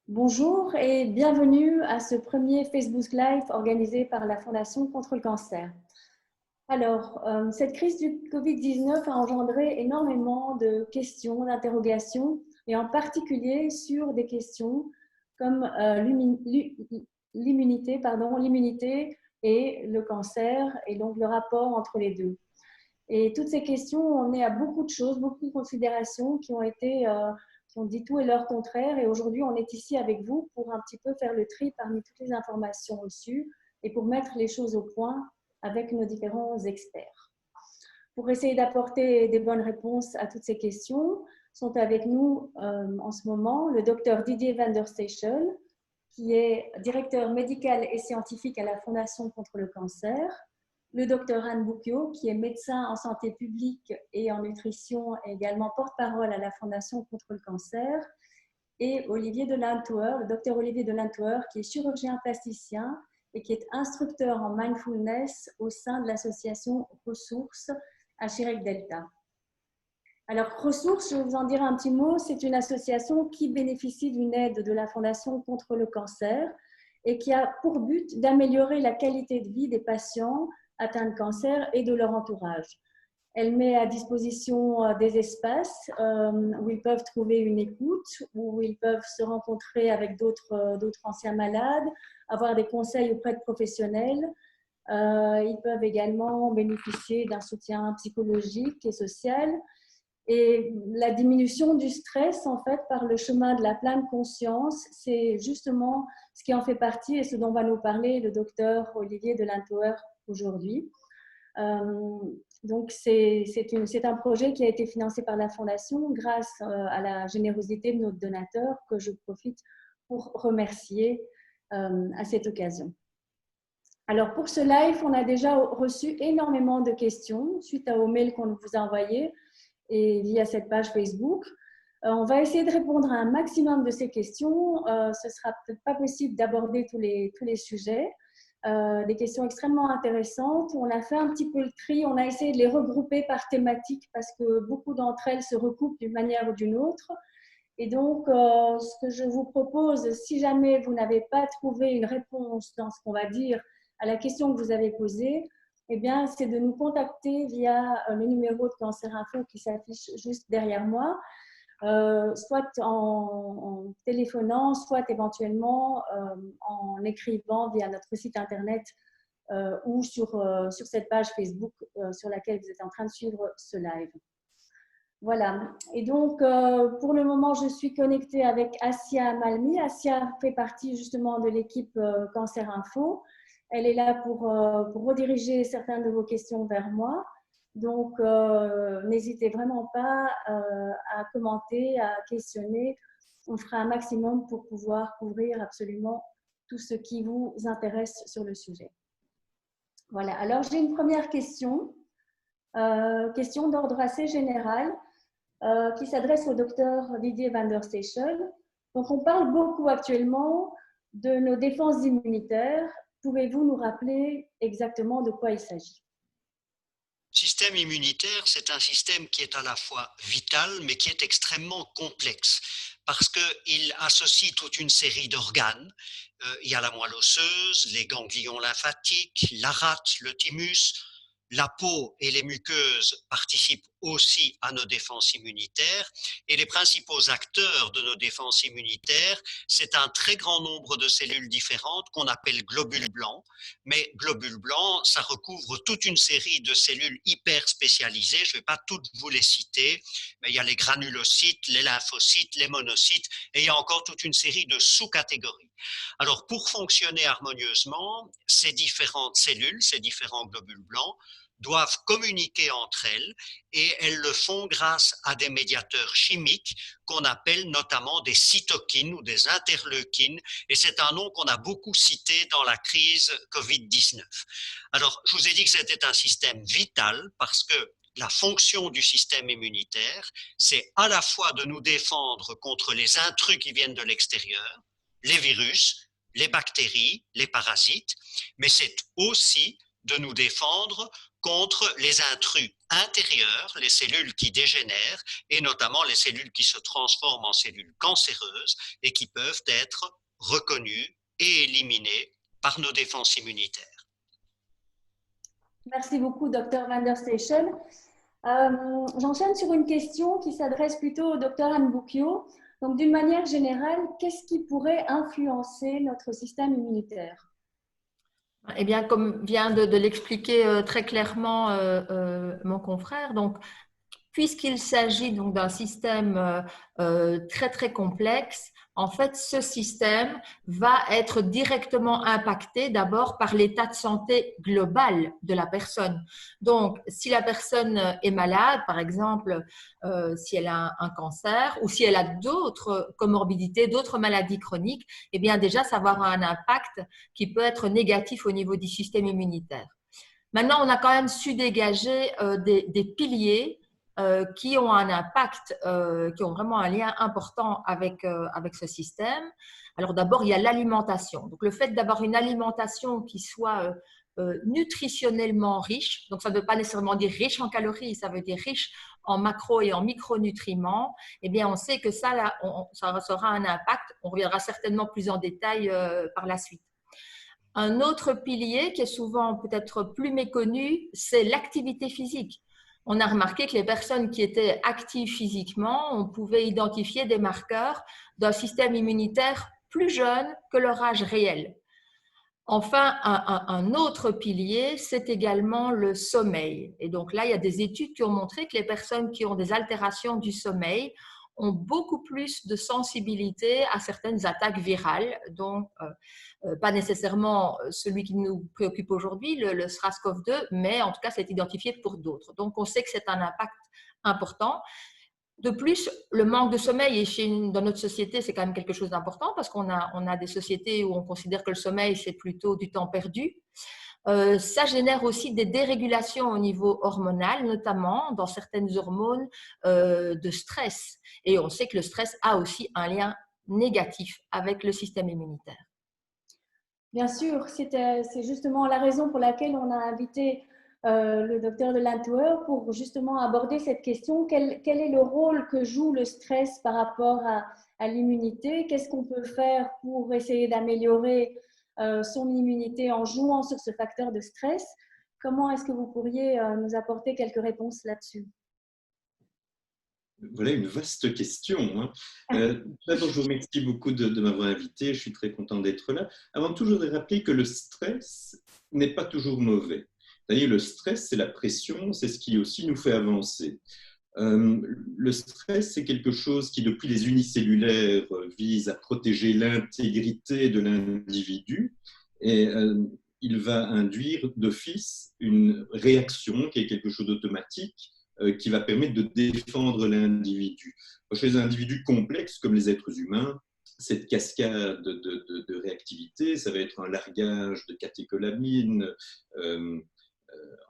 Bonjour et bienvenue à ce premier Facebook Live organisé par la Fondation contre le cancer. Alors, cette crise du Covid-19 a engendré énormément de questions, d'interrogations, et en particulier sur des questions comme l'immunité et le cancer, et donc le rapport entre les deux. Et toutes ces questions ont mené à beaucoup de choses, beaucoup de considérations qui ont dit tout et leur contraire. Et aujourd'hui, on est ici avec vous pour un petit peu faire le tri parmi toutes les informations reçues et pour mettre les choses au point avec nos différents experts. Pour essayer d'apporter des bonnes réponses à toutes ces questions, sont avec nous en ce moment le docteur Didier van der Seychelles, qui est directeur médical et scientifique à la Fondation contre le cancer, le docteur Anne Bouquio, qui est médecin en santé publique et en nutrition et également porte-parole à la Fondation contre le cancer, et Olivier de Lantouer, le docteur Olivier de Lantouer, qui est chirurgien plasticien et qui est instructeur en mindfulness au sein de l'association Ressources à Chirec Delta. Alors, Ressources, je vais vous en dire un petit mot, c'est une association qui bénéficie d'une aide de la Fondation contre le cancer et qui a pour but d'améliorer la qualité de vie des patients atteints de cancer et de leur entourage. Elle met à disposition des espaces où ils peuvent trouver une écoute, où ils peuvent se rencontrer avec d'autres anciens malades, avoir des conseils auprès de professionnels. Ils peuvent également bénéficier d'un soutien psychologique et social. Et la diminution du stress, en fait, par le chemin de la pleine conscience, c'est justement ce qui en fait partie et ce dont va nous parler le docteur Olivier de Lantouer aujourd'hui. Donc, c'est un projet qui a été financé par la Fondation grâce à la générosité de notre donateur que je profite pour remercier à cette occasion. Alors, pour ce live, on a déjà reçu énormément de questions suite aux mails qu'on vous a envoyés et via cette page Facebook. On va essayer de répondre à un maximum de ces questions. Ce ne sera peut-être pas possible d'aborder tous les sujets. Des questions extrêmement intéressantes. On a fait un petit peu le tri, on a essayé de les regrouper par thématique parce que beaucoup d'entre elles se recoupent d'une manière ou d'une autre. Et donc, ce que je vous propose, si jamais vous n'avez pas trouvé une réponse dans ce qu'on va dire à la question que vous avez posée, eh bien, c'est de nous contacter via le numéro de Cancer Info qui s'affiche juste derrière moi, soit en téléphonant, soit éventuellement en écrivant via notre site internet ou sur cette page Facebook sur laquelle vous êtes en train de suivre ce live. Voilà. Et donc, pour le moment, je suis connectée avec Assia Malmi. Assia fait partie justement de l'équipe Cancer Info. Elle est là pour rediriger certaines de vos questions vers moi. Donc, n'hésitez vraiment pas à commenter, à questionner. On fera un maximum pour pouvoir couvrir absolument tout ce qui vous intéresse sur le sujet. Voilà. Alors, j'ai une première question, question d'ordre assez général. Qui s'adresse au docteur Didier van der Seychelles. Donc, on parle beaucoup actuellement de nos défenses immunitaires. Pouvez-vous nous rappeler exactement de quoi il s'agit? Le système immunitaire, c'est un système qui est à la fois vital, mais qui est extrêmement complexe, parce qu'il associe toute une série d'organes. Il y a la moelle osseuse, les ganglions lymphatiques, la rate, le thymus. La peau et les muqueuses participent aussi à nos défenses immunitaires, et les principaux acteurs de nos défenses immunitaires, c'est un très grand nombre de cellules différentes qu'on appelle globules blancs. Mais globules blancs, ça recouvre toute une série de cellules hyper spécialisées. Je ne vais pas toutes vous les citer, mais il y a les granulocytes, les lymphocytes, les monocytes, et il y a encore toute une série de sous-catégories. Alors, pour fonctionner harmonieusement, ces différentes cellules, ces différents globules blancs, doivent communiquer entre elles, et elles le font grâce à des médiateurs chimiques qu'on appelle notamment des cytokines ou des interleukines, et c'est un nom qu'on a beaucoup cité dans la crise Covid-19. Alors, je vous ai dit que c'était un système vital parce que la fonction du système immunitaire, c'est à la fois de nous défendre contre les intrus qui viennent de l'extérieur, les virus, les bactéries, les parasites, mais c'est aussi de nous défendre contre les intrus intérieurs, les cellules qui dégénèrent, et notamment les cellules qui se transforment en cellules cancéreuses et qui peuvent être reconnues et éliminées par nos défenses immunitaires. Merci beaucoup, Dr. Van der Station. J'enchaîne sur une question qui s'adresse plutôt au Dr. Anne Boukio. Donc, d'une manière générale, qu'est-ce qui pourrait influencer notre système immunitaire? Eh bien, comme vient de l'expliquer très clairement mon confrère, donc, puisqu'il s'agit donc d'un système très très complexe, en fait, ce système va être directement impacté d'abord par l'état de santé global de la personne. Donc, si la personne est malade, par exemple, si elle a un cancer ou si elle a d'autres comorbidités, d'autres maladies chroniques, eh bien déjà, ça va avoir un impact qui peut être négatif au niveau du système immunitaire. Maintenant, on a quand même su dégager des piliers qui ont un impact, qui ont vraiment un lien important avec ce système. Alors d'abord, il y a l'alimentation. Donc le fait d'avoir une alimentation qui soit nutritionnellement riche, donc ça ne veut pas nécessairement dire riche en calories, ça veut dire riche en macro et en micronutriments, eh bien on sait que ça, là, ça aura un impact. On reviendra certainement plus en détail par la suite. Un autre pilier qui est souvent peut-être plus méconnu, c'est l'activité physique. On a remarqué que les personnes qui étaient actives physiquement, on pouvait identifier des marqueurs d'un système immunitaire plus jeune que leur âge réel. Enfin, un autre pilier, c'est également le sommeil. Et donc là, il y a des études qui ont montré que les personnes qui ont des altérations du sommeil ont beaucoup plus de sensibilité à certaines attaques virales, donc pas nécessairement celui qui nous préoccupe aujourd'hui, le SRAS-CoV-2, mais en tout cas, c'est identifié pour d'autres. Donc, on sait que c'est un impact important. De plus, le manque de sommeil, dans notre société, c'est quand même quelque chose d'important parce qu'on a des sociétés où on considère que le sommeil, c'est plutôt du temps perdu. Ça génère aussi des dérégulations au niveau hormonal, notamment dans certaines hormones de stress. Et on sait que le stress a aussi un lien négatif avec le système immunitaire. Bien sûr, c'est justement la raison pour laquelle on a invité le docteur de Lantower pour justement aborder cette question. Quel est le rôle que joue le stress par rapport à l'immunité? Qu'est-ce qu'on peut faire pour essayer d'améliorer son immunité en jouant sur ce facteur de stress? Comment est-ce que vous pourriez nous apporter quelques réponses là-dessus? Voilà une vaste question. D'abord, je vous remercie beaucoup de m'avoir invité. Je suis très content d'être là. Avant tout, je voudrais rappeler que le stress n'est pas toujours mauvais. C'est-à-dire, le stress, c'est la pression, c'est ce qui aussi nous fait avancer. Le stress, c'est quelque chose qui, depuis les unicellulaires, vise à protéger l'intégrité de l'individu et il va induire d'office une réaction qui est quelque chose d'automatique qui va permettre de défendre l'individu. Chez les individus complexes comme les êtres humains, cette cascade de réactivité, ça va être un largage de catécholamine,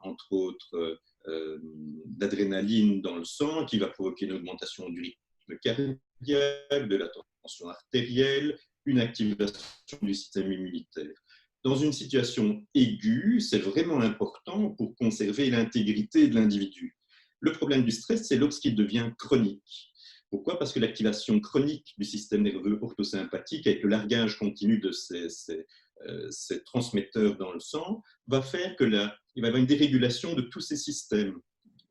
entre autres d'adrénaline dans le sang, qui va provoquer une augmentation du rythme cardiaque, de la tension artérielle, une activation du système immunitaire. Dans une situation aiguë, c'est vraiment important pour conserver l'intégrité de l'individu. Le problème du stress, c'est lorsqu'il devient chronique. Pourquoi? Parce que l'activation chronique du système nerveux orthosympathique, avec le largage continu de ces transmetteurs dans le sang, va faire qu'il va y avoir une dérégulation de tous ces systèmes.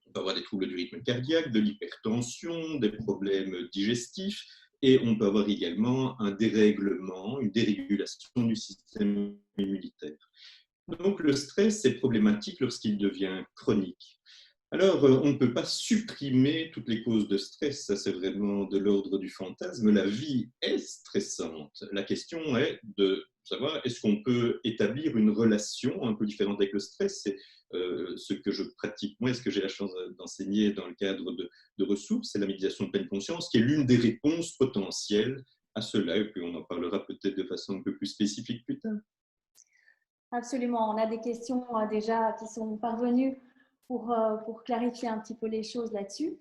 On peut avoir des troubles du rythme cardiaque, de l'hypertension, des problèmes digestifs, et on peut avoir également un dérèglement, une dérégulation du système immunitaire. Donc le stress est problématique lorsqu'il devient chronique. Alors, on ne peut pas supprimer toutes les causes de stress, ça c'est vraiment de l'ordre du fantasme. La vie est stressante. La question est de savoir est-ce qu'on peut établir une relation un peu différente avec le stress. C'est ce que je pratique moi, ce que j'ai la chance d'enseigner dans le cadre de ressources, c'est la méditation de pleine conscience, qui est l'une des réponses potentielles à cela, et puis on en parlera peut-être de façon un peu plus spécifique plus tard. Absolument, on a des questions déjà qui sont parvenues pour clarifier un petit peu les choses là-dessus.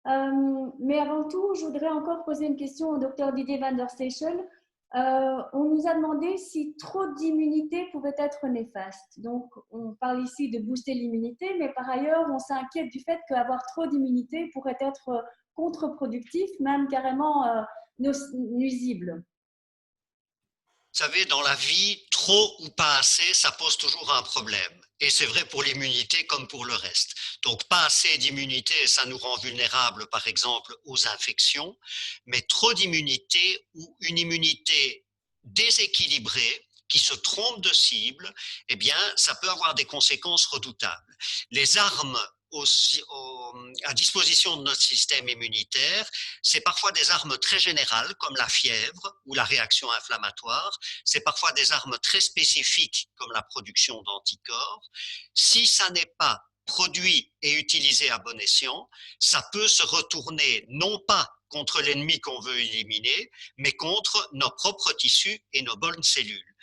Mais avant tout, je voudrais encore poser une question au docteur Didier Van der Station. On nous a demandé si trop d'immunité pouvait être néfaste. Donc, on parle ici de booster l'immunité, mais par ailleurs, on s'inquiète du fait qu'avoir trop d'immunité pourrait être contre-productif, même carrément nuisible. Vous savez, dans la vie, trop ou pas assez, ça pose toujours un problème. Et c'est vrai pour l'immunité comme pour le reste. Donc, pas assez d'immunité, ça nous rend vulnérables, par exemple, aux infections. Mais trop d'immunité ou une immunité déséquilibrée, qui se trompe de cible, eh bien, ça peut avoir des conséquences redoutables. Les armes à disposition de notre système immunitaire, c'est parfois des armes très générales comme la fièvre ou la réaction inflammatoire, c'est parfois des armes très spécifiques comme la production d'anticorps. Si ça n'est pas produit et utilisé à bon escient, ça peut se retourner non pas contre l'ennemi qu'on veut éliminer, mais contre nos propres tissus et nos bonnes cellules.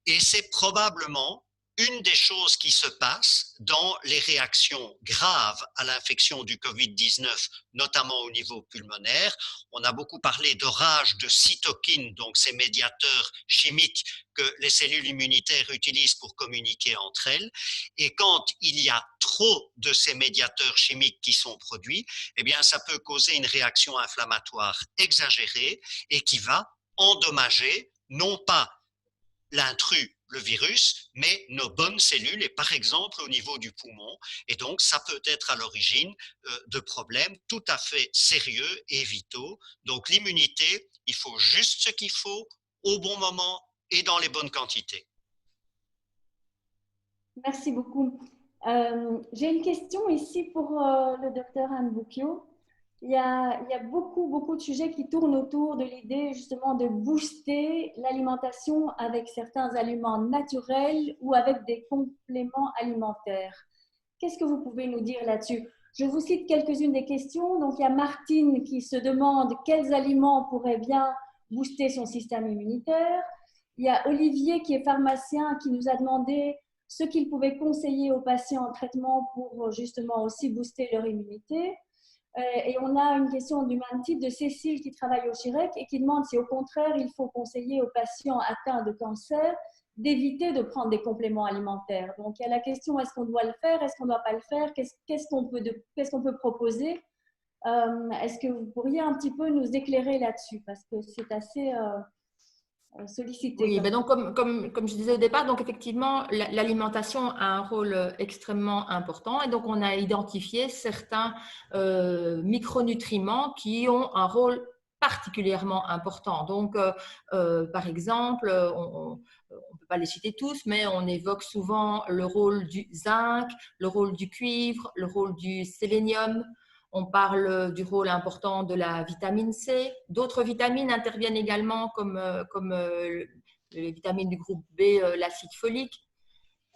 Et c'est probablement une des choses qui se passe dans les réactions graves à l'infection du Covid-19, notamment au niveau pulmonaire. On a beaucoup parlé d'orage de cytokines, donc ces médiateurs chimiques que les cellules immunitaires utilisent pour communiquer entre elles. Et quand il y a trop de ces médiateurs chimiques qui sont produits, eh bien, ça peut causer une réaction inflammatoire exagérée et qui va endommager non pas l'intrus, le virus, mais nos bonnes cellules, et par exemple au niveau du poumon. Et donc, ça peut être à l'origine de problèmes tout à fait sérieux et vitaux. Donc, l'immunité, il faut juste ce qu'il faut, au bon moment et dans les bonnes quantités. Merci beaucoup. J'ai une question ici pour le docteur Anne Bouquio. Il y a beaucoup de sujets qui tournent autour de l'idée justement de booster l'alimentation avec certains aliments naturels ou avec des compléments alimentaires. Qu'est-ce que vous pouvez nous dire là-dessus? Je vous cite quelques-unes des questions. Donc, il y a Martine qui se demande quels aliments pourraient bien booster son système immunitaire. Il y a Olivier qui est pharmacien qui nous a demandé ce qu'il pouvait conseiller aux patients en traitement pour justement aussi booster leur immunité. Et on a une question du même type de Cécile qui travaille au CHIREC et qui demande si au contraire il faut conseiller aux patients atteints de cancer d'éviter de prendre des compléments alimentaires. Donc il y a la question, est-ce qu'on doit le faire, est-ce qu'on ne doit pas le faire, qu'est-ce qu'on peut proposer? Est-ce que vous pourriez un petit peu nous éclairer là-dessus parce que c'est assez sollicité. Oui, ben donc comme je disais au départ, donc effectivement, l'alimentation a un rôle extrêmement important et donc on a identifié certains micronutriments qui ont un rôle particulièrement important. Donc, par exemple, on ne peut pas les citer tous, mais on évoque souvent le rôle du zinc, le rôle du cuivre, le rôle du sélénium. On parle du rôle important de la vitamine C. D'autres vitamines interviennent également comme les vitamines du groupe B, l'acide folique.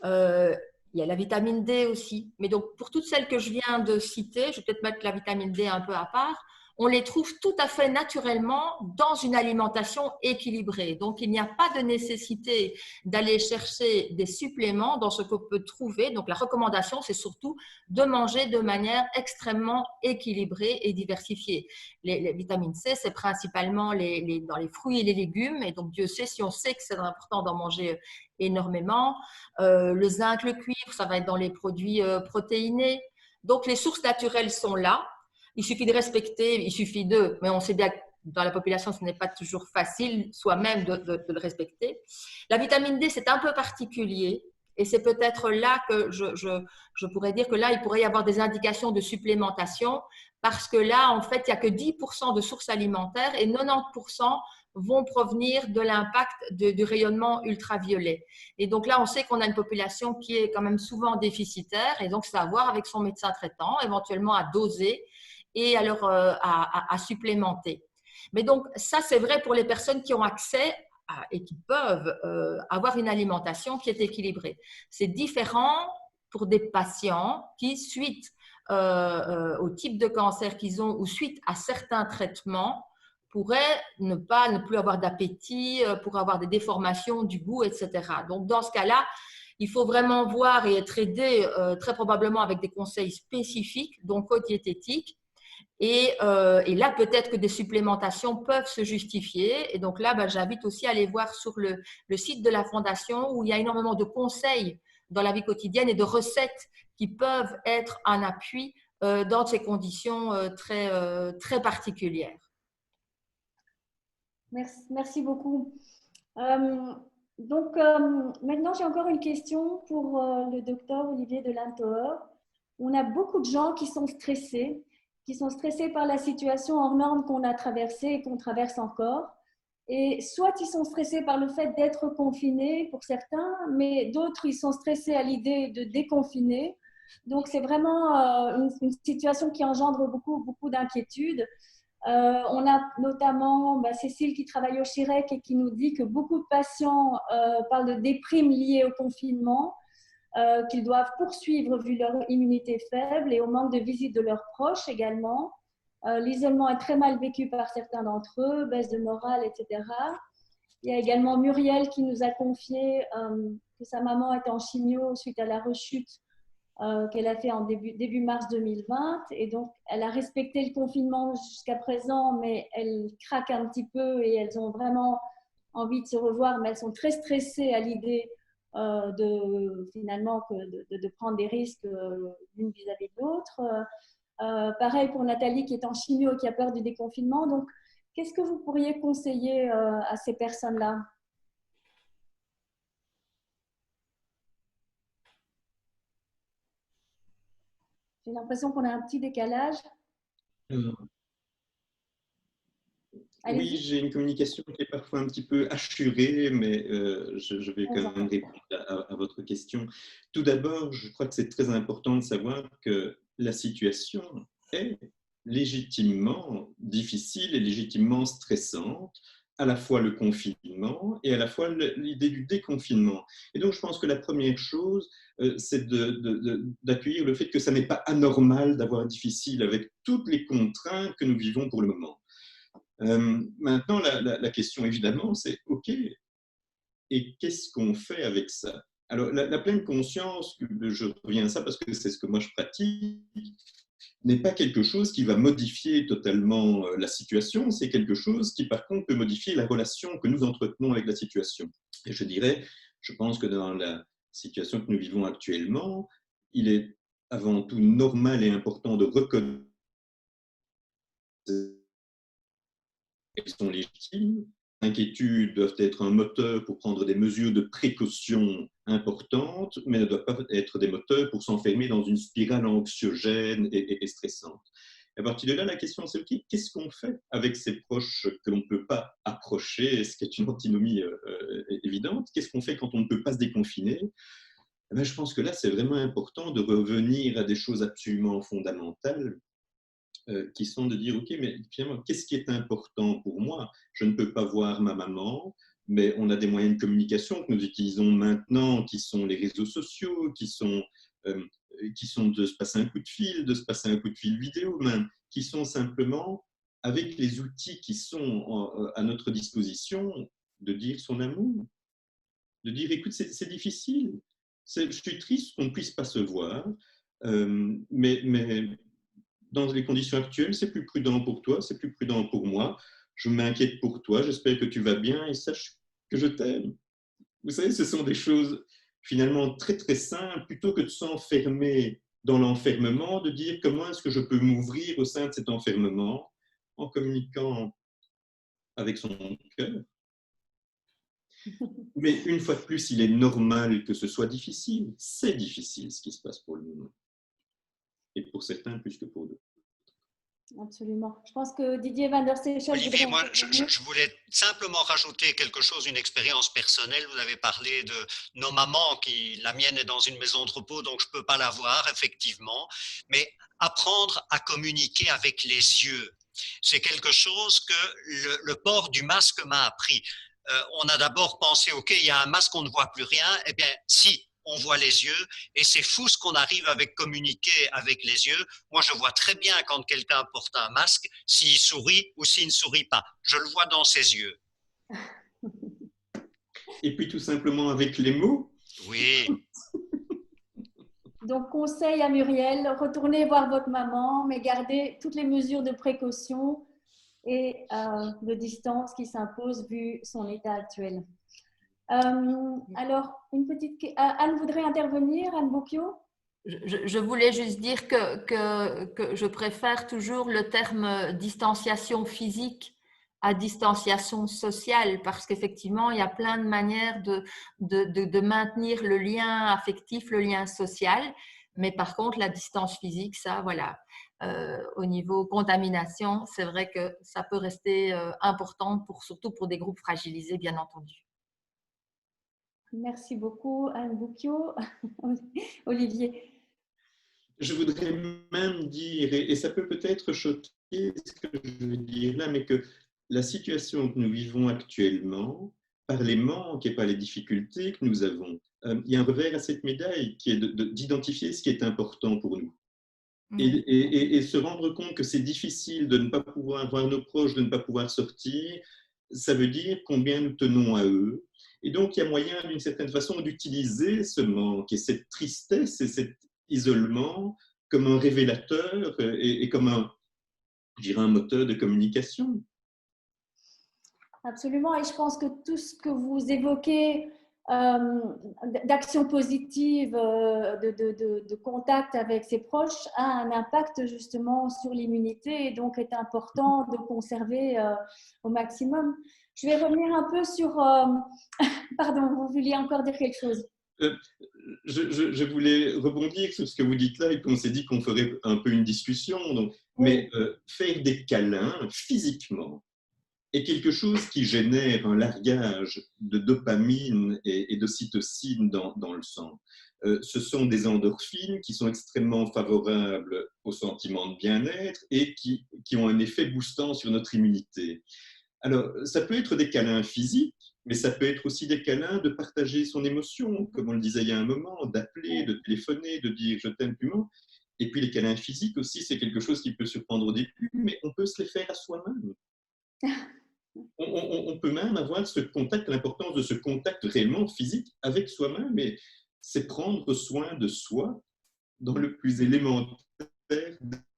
Il y a la vitamine D aussi. Mais donc, pour toutes celles que je viens de citer, je vais peut-être mettre la vitamine D un peu à part, on les trouve tout à fait naturellement dans une alimentation équilibrée. Donc, il n'y a pas de nécessité d'aller chercher des suppléments dans ce qu'on peut trouver. Donc, la recommandation, c'est surtout de manger de manière extrêmement équilibrée et diversifiée. Les vitamines C, c'est principalement dans les fruits et les légumes. Et donc, Dieu sait si on sait que c'est important d'en manger énormément. Le zinc, le cuivre, ça va être dans les produits protéinés. Donc, les sources naturelles sont là. Il suffit de respecter, mais on sait bien que dans la population, ce n'est pas toujours facile soi-même de le respecter. La vitamine D, c'est un peu particulier et c'est peut-être là que je pourrais dire que là, il pourrait y avoir des indications de supplémentation parce que là, en fait, il n'y a que 10% de sources alimentaires et 90% vont provenir de l'impact du rayonnement ultraviolet. Et donc là, on sait qu'on a une population qui est quand même souvent déficitaire et donc c'est à voir avec son médecin traitant, éventuellement à doser et alors à supplémenter. Mais donc, ça, c'est vrai pour les personnes qui ont accès et qui peuvent avoir une alimentation qui est équilibrée. C'est différent pour des patients qui, suite au type de cancer qu'ils ont ou suite à certains traitements, pourraient ne plus avoir d'appétit, pourraient avoir des déformations du goût, etc. Donc, dans ce cas-là, il faut vraiment voir et être aidé très probablement avec des conseils spécifiques, donc diététiques, Et là, peut-être que des supplémentations peuvent se justifier. Et donc là, j'invite aussi à aller voir sur le site de la Fondation où il y a énormément de conseils dans la vie quotidienne et de recettes qui peuvent être un appui dans ces conditions très particulières. Merci beaucoup. Donc, maintenant, j'ai encore une question pour le docteur Olivier de Lantower. On a beaucoup de gens qui sont stressés par la situation hors norme qu'on a traversée et qu'on traverse encore. Et soit ils sont stressés par le fait d'être confinés pour certains, mais d'autres, ils sont stressés à l'idée de déconfiner. Donc, c'est vraiment une situation qui engendre beaucoup d'inquiétudes. On a notamment Cécile qui travaille au Chirec et qui nous dit que beaucoup de patients parlent de déprime liée au confinement, qu'ils doivent poursuivre vu leur immunité faible et au manque de visite de leurs proches également. L'isolement est très mal vécu par certains d'entre eux, baisse de morale, etc. Il y a également Muriel qui nous a confié que sa maman est en chimio suite à la rechute qu'elle a fait en début mars 2020. Et donc, elle a respecté le confinement jusqu'à présent, mais elle craque un petit peu et elles ont vraiment envie de se revoir, mais elles sont très stressées à l'idée de prendre des risques l'une vis-à-vis de l'autre. Pareil pour Nathalie qui est en chimio et qui a peur du déconfinement. Donc, qu'est-ce que vous pourriez conseiller à ces personnes-là? J'ai l'impression qu'on a un petit décalage. Oui, j'ai une communication qui est parfois un petit peu assurée, mais je vais quand même répondre à votre question. Tout d'abord, je crois que c'est très important de savoir que la situation est légitimement difficile et légitimement stressante, à la fois le confinement et à la fois l'idée du déconfinement. Et donc, je pense que la première chose, c'est d'accueillir le fait que ça n'est pas anormal d'avoir difficile avec toutes les contraintes que nous vivons pour le moment. Maintenant, la question évidemment, c'est OK, et qu'est-ce qu'on fait avec ça? Alors, la pleine conscience, je reviens à ça parce que c'est ce que moi je pratique, n'est pas quelque chose qui va modifier totalement la situation, c'est quelque chose qui par contre peut modifier la relation que nous entretenons avec la situation. Et je dirais, je pense que dans la situation que nous vivons actuellement, il est avant tout normal et important de reconnaître qu'elles sont légitimes. Les inquiétudes doivent être un moteur pour prendre des mesures de précaution importantes, mais ne doivent pas être des moteurs pour s'enfermer dans une spirale anxiogène et stressante. À partir de là, la question c'est qu'est-ce qu'on fait avec ces proches que l'on ne peut pas approcher, ce qui est une antinomie évidente? Qu'est-ce qu'on fait quand on ne peut pas se déconfiner? Eh bien, je pense que là, c'est vraiment important de revenir à des choses absolument fondamentales qui sont de dire, OK, mais finalement, qu'est-ce qui est important pour moi? Je ne peux pas voir ma maman, mais on a des moyens de communication que nous utilisons maintenant, qui sont les réseaux sociaux, qui sont de se passer un coup de fil, de se passer un coup de fil vidéo même, qui sont simplement, avec les outils qui sont à notre disposition, de dire son amour, de dire, écoute, c'est difficile, je suis triste qu'on ne puisse pas se voir, mais dans les conditions actuelles, c'est plus prudent pour toi, c'est plus prudent pour moi. Je m'inquiète pour toi, j'espère que tu vas bien et sache que je t'aime. Vous savez, ce sont des choses finalement très très simples, plutôt que de s'enfermer dans l'enfermement, de dire comment est-ce que je peux m'ouvrir au sein de cet enfermement en communiquant avec son cœur. Mais une fois de plus, il est normal que ce soit difficile. C'est difficile ce qui se passe pour le moment. Et pour certains, plus que pour d'autres. Absolument. Je pense que Didier Van der Seychelles. Olivier, moi, je voulais simplement rajouter quelque chose, une expérience personnelle. Vous avez parlé de nos mamans, la mienne est dans une maison de repos, donc je ne peux pas la voir, effectivement. Mais apprendre à communiquer avec les yeux, c'est quelque chose que le port du masque m'a appris. On a d'abord pensé, OK, il y a un masque, on ne voit plus rien. Eh bien, si, on voit les yeux, et c'est fou ce qu'on arrive à communiquer avec les yeux. Moi, je vois très bien quand quelqu'un porte un masque, s'il sourit ou s'il ne sourit pas. Je le vois dans ses yeux. Et puis tout simplement avec les mots. Oui. Donc, conseil à Muriel, retournez voir votre maman, mais gardez toutes les mesures de précaution et de distance qui s'imposent vu son état actuel. Alors, Anne voudrait intervenir, Anne Bocchio? Je voulais juste dire que je préfère toujours le terme distanciation physique à distanciation sociale, parce qu'effectivement, il y a plein de manières de maintenir le lien affectif, le lien social. Mais par contre, la distance physique, ça, voilà, au niveau contamination, c'est vrai que ça peut rester important, surtout pour des groupes fragilisés, bien entendu. Merci beaucoup, Anne Bocchio. Olivier. Je voudrais même dire, et ça peut peut-être choquer ce que je veux dire là, mais que la situation que nous vivons actuellement, par les manques et par les difficultés que nous avons, il y a un revers à cette médaille qui est d'identifier ce qui est important pour nous. Et se rendre compte que c'est difficile de ne pas pouvoir voir nos proches, de ne pas pouvoir sortir, ça veut dire combien nous tenons à eux. Et donc, il y a moyen, d'une certaine façon, d'utiliser ce manque et cette tristesse et cet isolement comme un révélateur et comme je dirais, un moteur de communication. Absolument, et je pense que tout ce que vous évoquez d'action positive, de contact avec ses proches, a un impact justement sur l'immunité et donc est important de conserver au maximum. Je vais revenir un peu sur… Pardon, vous vouliez encore dire quelque chose? Je voulais rebondir sur ce que vous dites là et qu'on s'est dit qu'on ferait un peu une discussion. Donc, Oui. mais faire des câlins physiquement est quelque chose qui génère un largage de dopamine et d'ocytocine dans le sang. Ce sont des endorphines qui sont extrêmement favorables au sentiment de bien-être et qui ont un effet boostant sur notre immunité. Alors, ça peut être des câlins physiques, mais ça peut être aussi des câlins de partager son émotion, comme on le disait il y a un moment, d'appeler, de téléphoner, de dire je t'aime plus. Et puis les câlins physiques aussi, c'est quelque chose qui peut surprendre au début, mais on peut se les faire à soi-même. On peut même avoir ce contact, l'importance de ce contact réellement physique avec soi-même, et c'est prendre soin de soi dans le plus élémentaire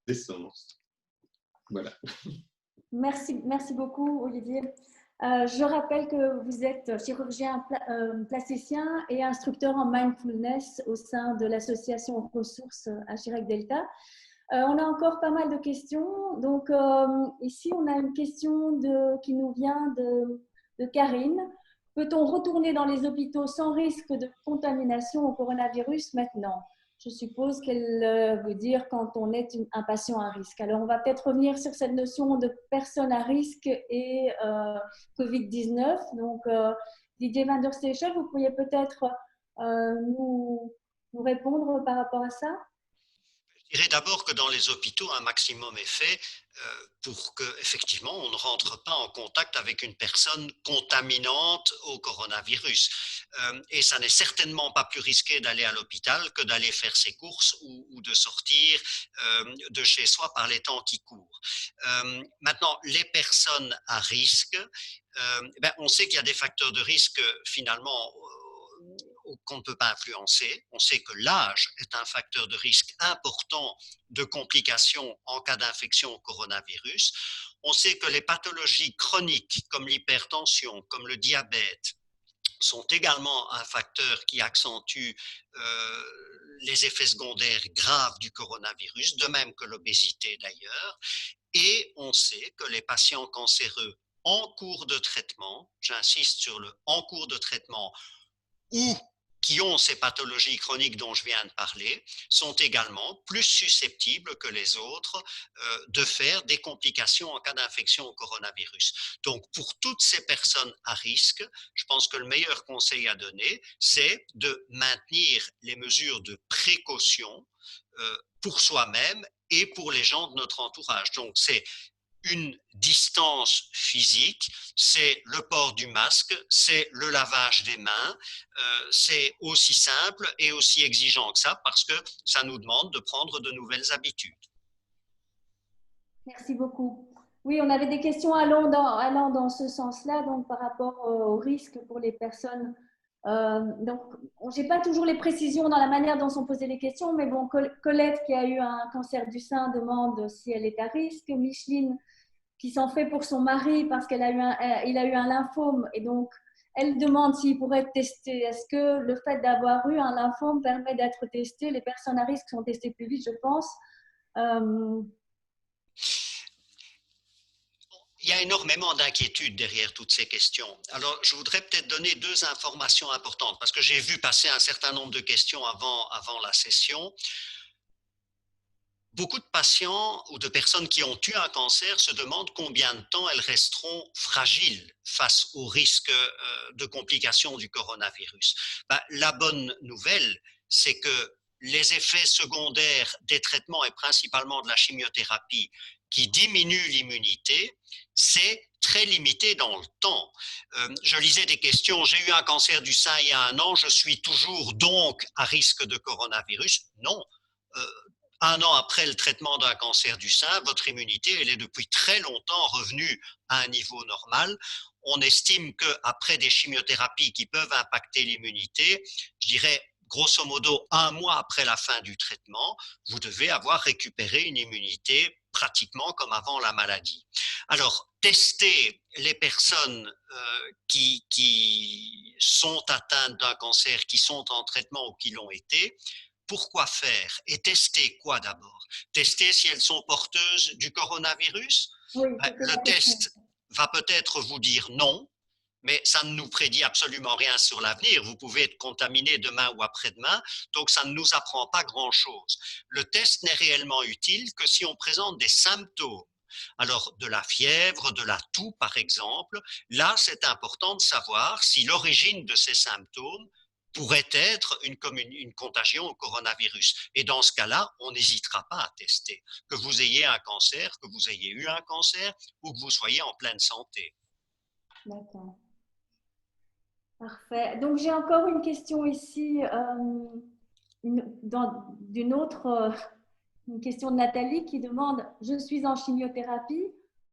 des sens. Voilà. Merci beaucoup, Olivier. Je rappelle que vous êtes chirurgien plasticien et instructeur en mindfulness au sein de l'association Ressources à Chirac Delta. On a encore pas mal de questions. Donc, ici, on a une question qui nous vient de Karine. Peut-on retourner dans les hôpitaux sans risque de contamination au coronavirus maintenant? Je suppose qu'elle veut dire quand on est un patient à risque. Alors, on va peut-être revenir sur cette notion de personne à risque et Covid-19. Donc, Didier van der Stegen, vous pourriez peut-être nous répondre par rapport à ça? Je dirais d'abord que dans les hôpitaux, un maximum est fait pour qu'effectivement, on ne rentre pas en contact avec une personne contaminante au coronavirus. Et ça n'est certainement pas plus risqué d'aller à l'hôpital que d'aller faire ses courses ou de sortir de chez soi par les temps qui courent. Maintenant, les personnes à risque, on sait qu'il y a des facteurs de risque finalement qu'on ne peut pas influencer. On sait que l'âge est un facteur de risque important de complications en cas d'infection au coronavirus. On sait que les pathologies chroniques comme l'hypertension, comme le diabète, sont également un facteur qui accentue les effets secondaires graves du coronavirus, de même que l'obésité d'ailleurs. Et on sait que les patients cancéreux en cours de traitement, j'insiste sur le en cours de traitement, ou qui ont ces pathologies chroniques dont je viens de parler, sont également plus susceptibles que les autres de faire des complications en cas d'infection au coronavirus. Donc, pour toutes ces personnes à risque, je pense que le meilleur conseil à donner, c'est de maintenir les mesures de précaution pour soi-même et pour les gens de notre entourage. Donc, c'est une distance physique, c'est le port du masque, c'est le lavage des mains, c'est aussi simple et aussi exigeant que ça parce que ça nous demande de prendre de nouvelles habitudes. Merci beaucoup. Oui, on avait des questions allant dans ce sens-là, donc par rapport au risque pour les personnes Donc, je n'ai pas toujours les précisions dans la manière dont sont posées les questions, mais bon, Colette, qui a eu un cancer du sein, demande si elle est à risque. Micheline, qui s'en fait pour son mari parce qu'il a eu un lymphome, et donc elle demande s'il pourrait être testé. Est-ce que le fait d'avoir eu un lymphome permet d'être testé? Les personnes à risque sont testées plus vite, je pense. Il y a énormément d'inquiétudes derrière toutes ces questions. Alors, je voudrais peut-être donner deux informations importantes, parce que j'ai vu passer un certain nombre de questions avant la session. Beaucoup de patients ou de personnes qui ont eu un cancer se demandent combien de temps elles resteront fragiles face au risque de complications du coronavirus. La bonne nouvelle, c'est que les effets secondaires des traitements et principalement de la chimiothérapie qui diminuent l'immunité, c'est très limité dans le temps. Je lisais des questions, j'ai eu un cancer du sein il y a 1 an, je suis toujours donc à risque de coronavirus. Non. 1 an après le traitement d'un cancer du sein, votre immunité, elle est depuis très longtemps revenue à un niveau normal. On estime qu'après des chimiothérapies qui peuvent impacter l'immunité, je dirais grosso modo 1 mois après la fin du traitement, vous devez avoir récupéré une immunité pratiquement comme avant la maladie. Alors, tester les personnes qui sont atteintes d'un cancer, qui sont en traitement ou qui l'ont été, pourquoi faire? Et tester quoi d'abord? Tester si elles sont porteuses du coronavirus? Oui, le test va peut-être vous dire non, mais ça ne nous prédit absolument rien sur l'avenir. Vous pouvez être contaminé demain ou après-demain, donc ça ne nous apprend pas grand-chose. Le test n'est réellement utile que si on présente des symptômes. Alors, de la fièvre, de la toux par exemple, là c'est important de savoir si l'origine de ces symptômes pourrait être une contagion au coronavirus. Et dans ce cas-là, on n'hésitera pas à tester. Que vous ayez un cancer, que vous ayez eu un cancer ou que vous soyez en pleine santé. D'accord. Parfait. Donc, j'ai encore une question ici d'une autre, une question de Nathalie qui demande « Je suis en chimiothérapie,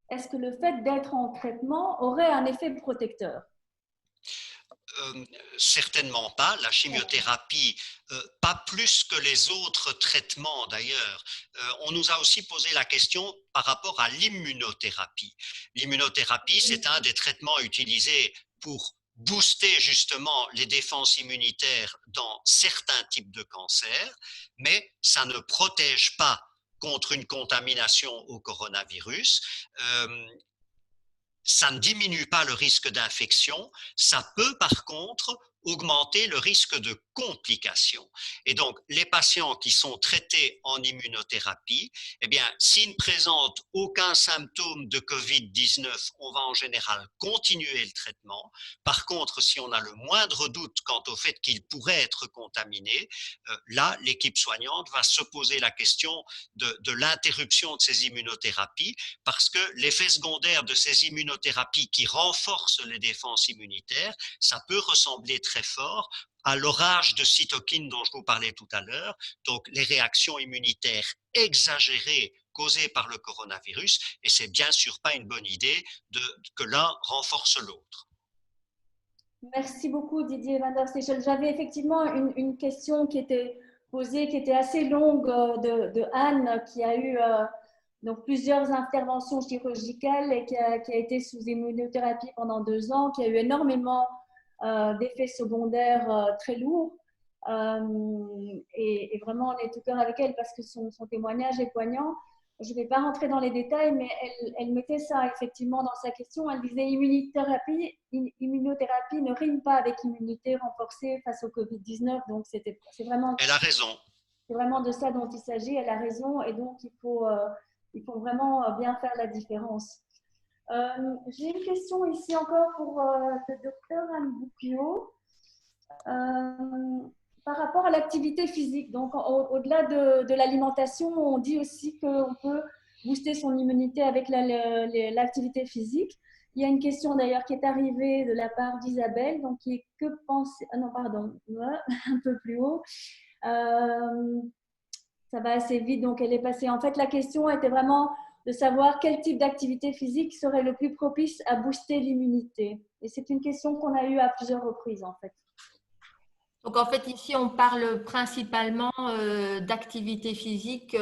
est-ce que le fait d'être en traitement aurait un effet protecteur ?» Certainement pas. La chimiothérapie, pas plus que les autres traitements d'ailleurs. On nous a aussi posé la question par rapport à l'immunothérapie. L'immunothérapie, c'est un des traitements utilisés pour booster justement les défenses immunitaires dans certains types de cancers, mais ça ne protège pas contre une contamination au coronavirus. Ça ne diminue pas le risque d'infection, ça peut par contre augmenter le risque de complications. Et donc, les patients qui sont traités en immunothérapie, eh bien, s'ils ne présentent aucun symptôme de Covid-19, on va en général continuer le traitement. Par contre, si on a le moindre doute quant au fait qu'ils pourraient être contaminés, là, l'équipe soignante va se poser la question de l'interruption de ces immunothérapies, parce que l'effet secondaire de ces immunothérapies qui renforcent les défenses immunitaires, ça peut ressembler très fort à l'orage de cytokines dont je vous parlais tout à l'heure, donc les réactions immunitaires exagérées causées par le coronavirus, et c'est bien sûr pas une bonne idée que l'un renforce l'autre. Merci beaucoup Didier van der Seychelles. J'avais effectivement une question qui était posée, qui était assez longue de Anne, qui a eu donc plusieurs interventions chirurgicales et qui a été sous immunothérapie pendant 2 ans, qui a eu énormément d'effets secondaires très lourds. Et vraiment, on est tout cœur avec elle parce que son témoignage est poignant. Je ne vais pas rentrer dans les détails, mais elle mettait ça effectivement dans sa question. Elle disait immunothérapie ne rime pas avec immunité renforcée face au Covid-19. Donc, c'est vraiment. Elle a raison. C'est vraiment de ça dont il s'agit. Elle a raison. Et donc, il faut vraiment bien faire la différence. J'ai une question ici encore pour le docteur Anne Bouquio. Par rapport à l'activité physique, donc au-delà de l'alimentation, on dit aussi qu'on peut booster son immunité avec l'activité physique. Il y a une question d'ailleurs qui est arrivée de la part d'Isabelle, donc qui est que penser… Ah non, pardon, un peu plus haut. Ça va assez vite, donc elle est passée. En fait, la question était vraiment de savoir quel type d'activité physique serait le plus propice à booster l'immunité. Et c'est une question qu'on a eue à plusieurs reprises, en fait. Donc, en fait, ici, on parle principalement d'activité physique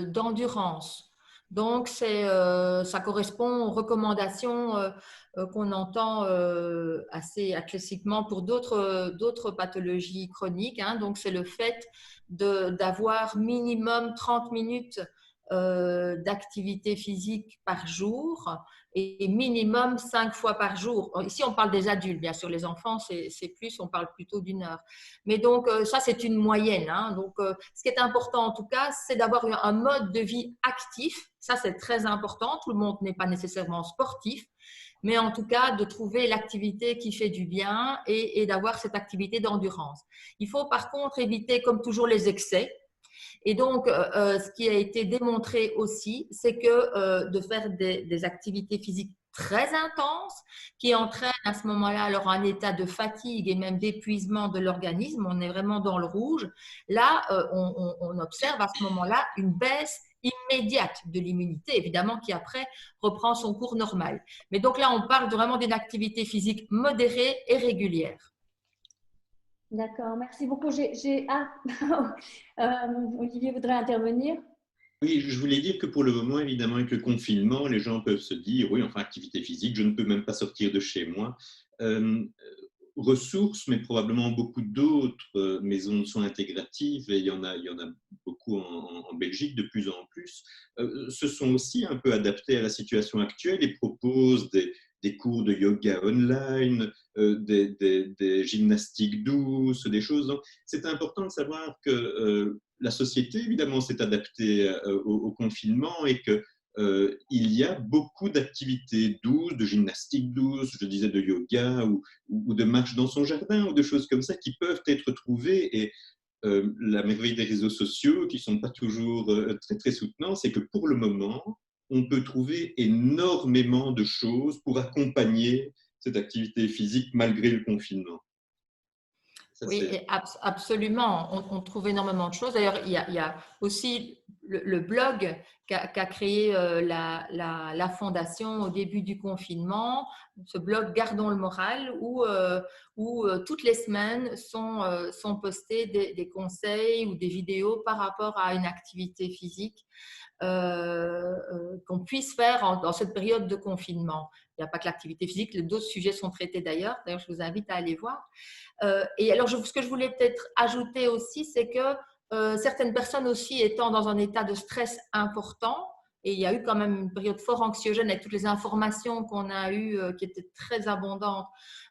d'endurance. Donc, ça correspond aux recommandations qu'on entend assez classiquement pour d'autres pathologies chroniques, hein. Donc, c'est le fait d'avoir minimum 30 minutes d'activité physique par jour et minimum 5 fois par jour. Ici, on parle des adultes, bien sûr, les enfants, c'est plus, on parle plutôt d'une heure. Mais donc, ça, c'est une moyenne, hein. Donc, ce qui est important, en tout cas, c'est d'avoir un mode de vie actif. Ça, c'est très important. Tout le monde n'est pas nécessairement sportif, mais en tout cas, de trouver l'activité qui fait du bien et d'avoir cette activité d'endurance. Il faut, par contre, éviter, comme toujours, les excès. Et donc, ce qui a été démontré aussi, c'est que de faire des activités physiques très intenses qui entraînent à ce moment-là alors un état de fatigue et même d'épuisement de l'organisme, on est vraiment dans le rouge. Là, on observe à ce moment-là une baisse immédiate de l'immunité, évidemment, qui après reprend son cours normal. Mais donc là, on parle vraiment d'une activité physique modérée et régulière. D'accord, merci beaucoup. Olivier voudrait intervenir. Oui, je voulais dire que pour le moment, évidemment, avec le confinement, les gens peuvent se dire, oui, enfin, activité physique, je ne peux même pas sortir de chez moi. Ressources, mais probablement beaucoup d'autres maisons de soins intégratives, et il y en a beaucoup en Belgique de plus en plus, se sont aussi un peu adaptés à la situation actuelle et proposent des cours de yoga online, des gymnastiques douces, des choses. Donc, c'est important de savoir que la société, évidemment, s'est adaptée au confinement et que il y a beaucoup d'activités douces, de gymnastique douce, je disais de yoga ou de marche dans son jardin ou de choses comme ça qui peuvent être trouvées. Et la merveille des réseaux sociaux, qui ne sont pas toujours très, très soutenants, c'est que pour le moment, on peut trouver énormément de choses pour accompagner cette activité physique malgré le confinement. Ça, oui, absolument. On trouve énormément de choses. D'ailleurs, il y a aussi le blog qu'a créé la Fondation au début du confinement, ce blog Gardons le moral, où toutes les semaines sont postés des conseils ou des vidéos par rapport à une activité physique qu'on puisse faire dans cette période de confinement. Il n'y a pas que l'activité physique, d'autres sujets sont traités d'ailleurs. D'ailleurs, je vous invite à aller voir. Et alors, ce que je voulais peut-être ajouter aussi, c'est que certaines personnes aussi étant dans un état de stress important, et il y a eu quand même une période fort anxiogène avec toutes les informations qu'on a eues qui étaient très abondantes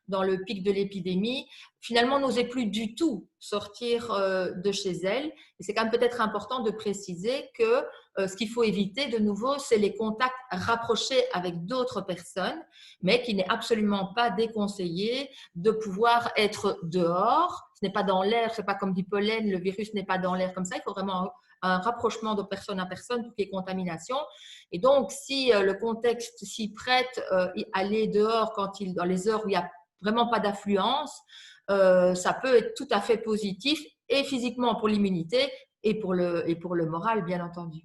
dans le pic de l'épidémie, finalement n'osaient plus du tout sortir de chez elles. Et c'est quand même peut-être important de préciser que ce qu'il faut éviter de nouveau, c'est les contacts rapprochés avec d'autres personnes, mais qu'il n'est absolument pas déconseillé de pouvoir être dehors. Ce n'est pas dans l'air, ce n'est pas comme du pollen, le virus n'est pas dans l'air comme ça. Il faut vraiment un rapprochement de personne à personne pour qu'il y ait contamination. Et donc, si le contexte s'y prête, aller dehors dans les heures où il n'y a vraiment pas d'affluence, ça peut être tout à fait positif, et physiquement pour l'immunité et pour le moral, bien entendu.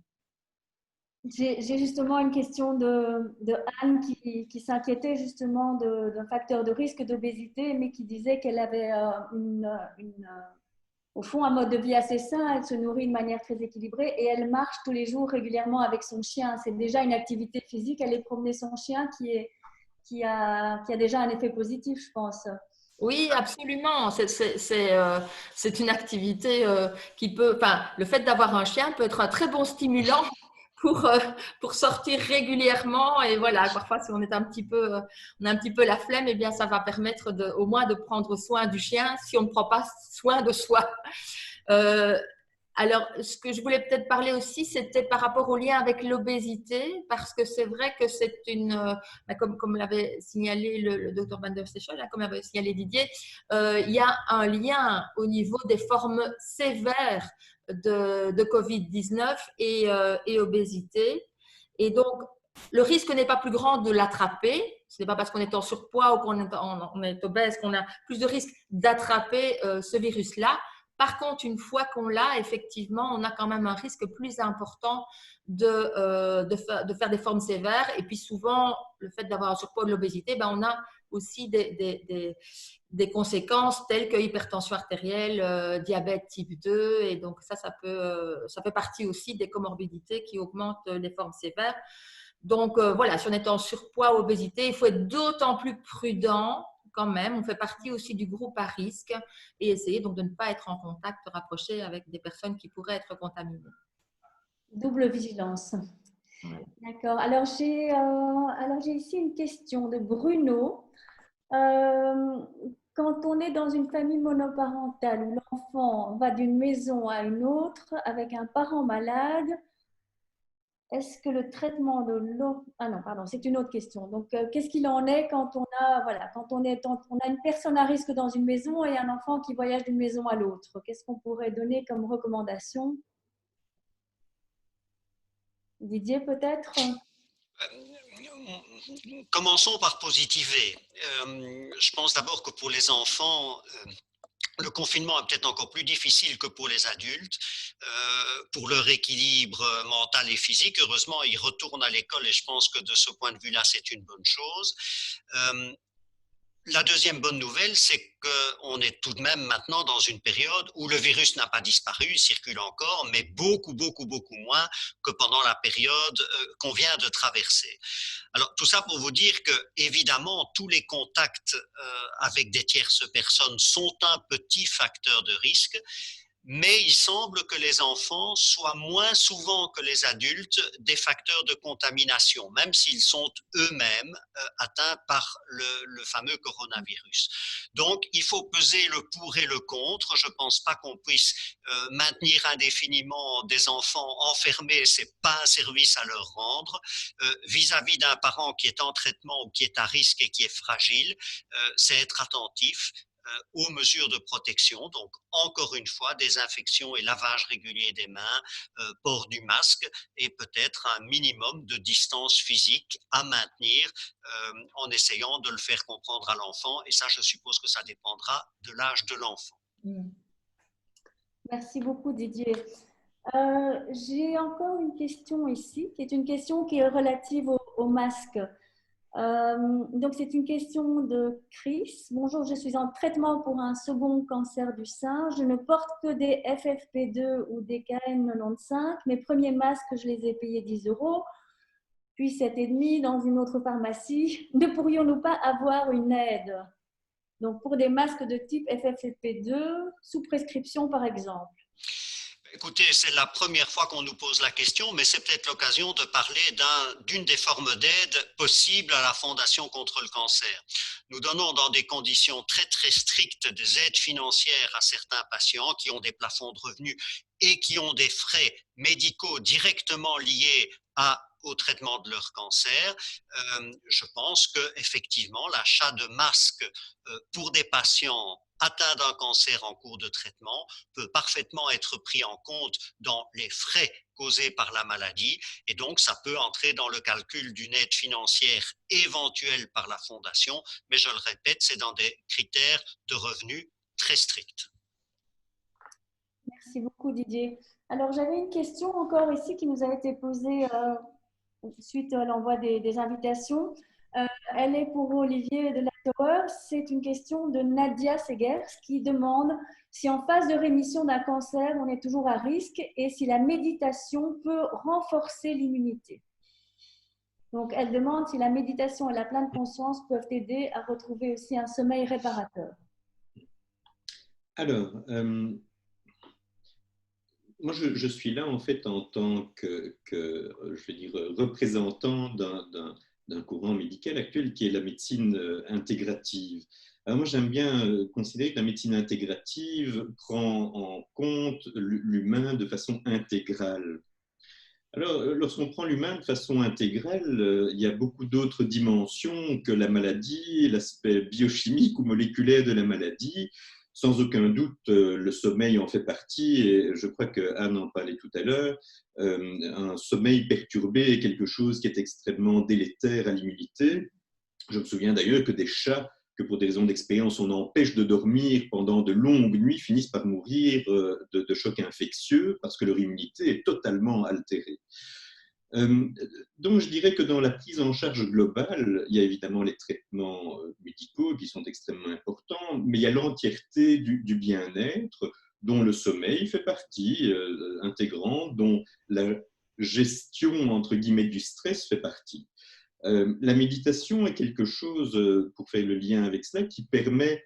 J'ai justement une question de Anne qui s'inquiétait justement d'un facteur de risque d'obésité, mais qui disait qu'elle avait au fond un mode de vie assez sain, elle se nourrit de manière très équilibrée et elle marche tous les jours régulièrement avec son chien. C'est déjà une activité physique, aller promener son chien qui a déjà un effet positif, je pense. Oui, absolument. C'est une activité qui peut, enfin, le fait d'avoir un chien peut être un très bon stimulant pour sortir régulièrement. Et voilà, parfois, si on a un petit peu la flemme, eh bien, ça va permettre au moins de prendre soin du chien si on ne prend pas soin de soi. Alors, ce que je voulais peut-être parler aussi, c'était par rapport au lien avec l'obésité, parce que c'est vrai que c'est comme l'avait signalé le Dr Van der Sechel, comme l'avait signalé Didier, il y a un lien au niveau des formes sévères de Covid-19 et obésité. Et donc, le risque n'est pas plus grand de l'attraper. Ce n'est pas parce qu'on est en surpoids ou qu'on est obèse qu'on a plus de risque d'attraper ce virus-là. Par contre, une fois qu'on l'a, effectivement, on a quand même un risque plus important de faire des formes sévères. Et puis souvent, le fait d'avoir un surpoids ou de l'obésité, on a aussi des conséquences telles que hypertension artérielle, diabète type 2. Et donc, ça fait partie aussi des comorbidités qui augmentent les formes sévères. Donc, voilà, si on est en surpoids, obésité, il faut être d'autant plus prudent quand même. On fait partie aussi du groupe à risque et essayer donc de ne pas être en contact rapproché avec des personnes qui pourraient être contaminées. Double vigilance. Voilà. D'accord. Alors, j'ai ici une question de Bruno. Quand on est dans une famille monoparentale où l'enfant va d'une maison à une autre avec un parent malade, est-ce que le traitement de l'eau… Ah non, pardon, c'est une autre question. Donc, qu'est-ce qu'il en est quand on a, voilà, quand on a une personne à risque dans une maison et un enfant qui voyage d'une maison à l'autre? Qu'est-ce qu'on pourrait donner comme recommandation? Didier, peut-être? Commençons par positiver. Je pense d'abord que pour les enfants, le confinement est peut-être encore plus difficile que pour les adultes. Pour leur équilibre mental et physique, heureusement, ils retournent à l'école et je pense que de ce point de vue-là, c'est une bonne chose. La deuxième bonne nouvelle, c'est qu'on est tout de même maintenant dans une période où le virus n'a pas disparu, il circule encore, mais beaucoup, beaucoup, beaucoup moins que pendant la période qu'on vient de traverser. Alors, tout ça pour vous dire que, évidemment, tous les contacts avec des tierces personnes sont un petit facteur de risque, mais il semble que les enfants soient moins souvent que les adultes des facteurs de contamination, même s'ils sont eux-mêmes atteints par le fameux coronavirus. Donc, il faut peser le pour et le contre. Je ne pense pas qu'on puisse maintenir indéfiniment des enfants enfermés, ce n'est pas un service à leur rendre. Vis-à-vis d'un parent qui est en traitement ou qui est à risque et qui est fragile, c'est être attentif aux mesures de protection, donc encore une fois, désinfection et lavage régulier des mains, port du masque et peut-être un minimum de distance physique à maintenir en essayant de le faire comprendre à l'enfant, et ça, je suppose que ça dépendra de l'âge de l'enfant. Merci beaucoup, Didier. J'ai encore une question ici, qui est une question qui est relative au masque. Donc, c'est une question de Chris. Bonjour, je suis en traitement pour un second cancer du sein. Je ne porte que des FFP2 ou des KN95. Mes premiers masques, je les ai payés 10 €, puis 7,5 € dans une autre pharmacie. Ne pourrions-nous pas avoir une aide? Donc, pour des masques de type FFP2, sous prescription par exemple. Écoutez, c'est la première fois qu'on nous pose la question, mais c'est peut-être l'occasion de parler d'une des formes d'aide possibles à la Fondation contre le cancer. Nous donnons dans des conditions très très strictes des aides financières à certains patients qui ont des plafonds de revenus et qui ont des frais médicaux directement liés au traitement de leur cancer. Je pense qu'effectivement, l'achat de masques pour des patients atteints d'un cancer en cours de traitement peut parfaitement être pris en compte dans les frais causés par la maladie, et donc ça peut entrer dans le calcul d'une aide financière éventuelle par la Fondation, mais je le répète, c'est dans des critères de revenus très stricts. Merci beaucoup, Didier. Alors, j'avais une question encore ici qui nous a été posée suite à l'envoi des invitations. Elle est pour Olivier de la Tower. C'est une question de Nadia Segers qui demande si en phase de rémission d'un cancer, on est toujours à risque et si la méditation peut renforcer l'immunité. Donc, elle demande si la méditation et la pleine conscience peuvent aider à retrouver aussi un sommeil réparateur. Alors, moi, je suis là en fait en tant que je veux dire, représentant d'un courant médical actuel qui est la médecine intégrative. Alors moi, j'aime bien considérer que la médecine intégrative prend en compte l'humain de façon intégrale. Alors, lorsqu'on prend l'humain de façon intégrale, il y a beaucoup d'autres dimensions que la maladie, l'aspect biochimique ou moléculaire de la maladie. Sans aucun doute, le sommeil en fait partie, et je crois qu'Anne en parlait tout à l'heure. Un sommeil perturbé est quelque chose qui est extrêmement délétère à l'immunité. Je me souviens d'ailleurs que des chats, que pour des raisons d'expérience, on empêche de dormir pendant de longues nuits, finissent par mourir de chocs infectieux parce que leur immunité est totalement altérée. Donc, je dirais que dans la prise en charge globale, il y a évidemment les traitements médicaux qui sont extrêmement importants, mais il y a l'entièreté du bien-être, dont le sommeil fait partie intégrante, dont la gestion, entre guillemets, du stress fait partie. La méditation est quelque chose, pour faire le lien avec cela, qui permet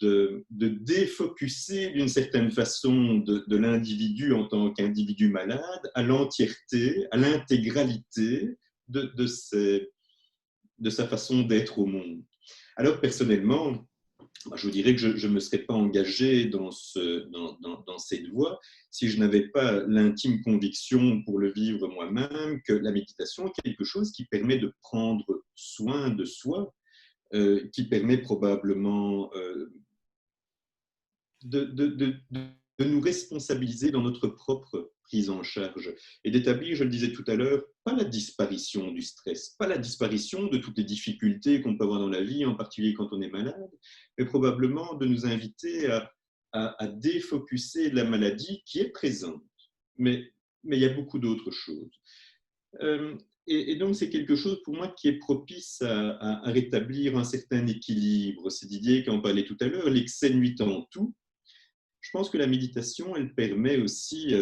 de défocuser d'une certaine façon de l'individu en tant qu'individu malade à l'entièreté, à l'intégralité de sa façon d'être au monde. Alors personnellement, je vous dirais que je ne me serais pas engagé dans cette voie si je n'avais pas l'intime conviction pour le vivre moi-même que la méditation est quelque chose qui permet de prendre soin de soi, qui permet probablement de nous responsabiliser dans notre propre prise en charge et d'établir, je le disais tout à l'heure, pas la disparition du stress, pas la disparition de toutes les difficultés qu'on peut avoir dans la vie, en particulier quand on est malade, mais probablement de nous inviter à défocuser la maladie qui est présente. Mais il y a beaucoup d'autres choses. Et donc, c'est quelque chose pour moi qui est propice à rétablir un certain équilibre. C'est Didier qui en parlait tout à l'heure, l'excès nuitant tout. Je pense que la méditation, elle permet aussi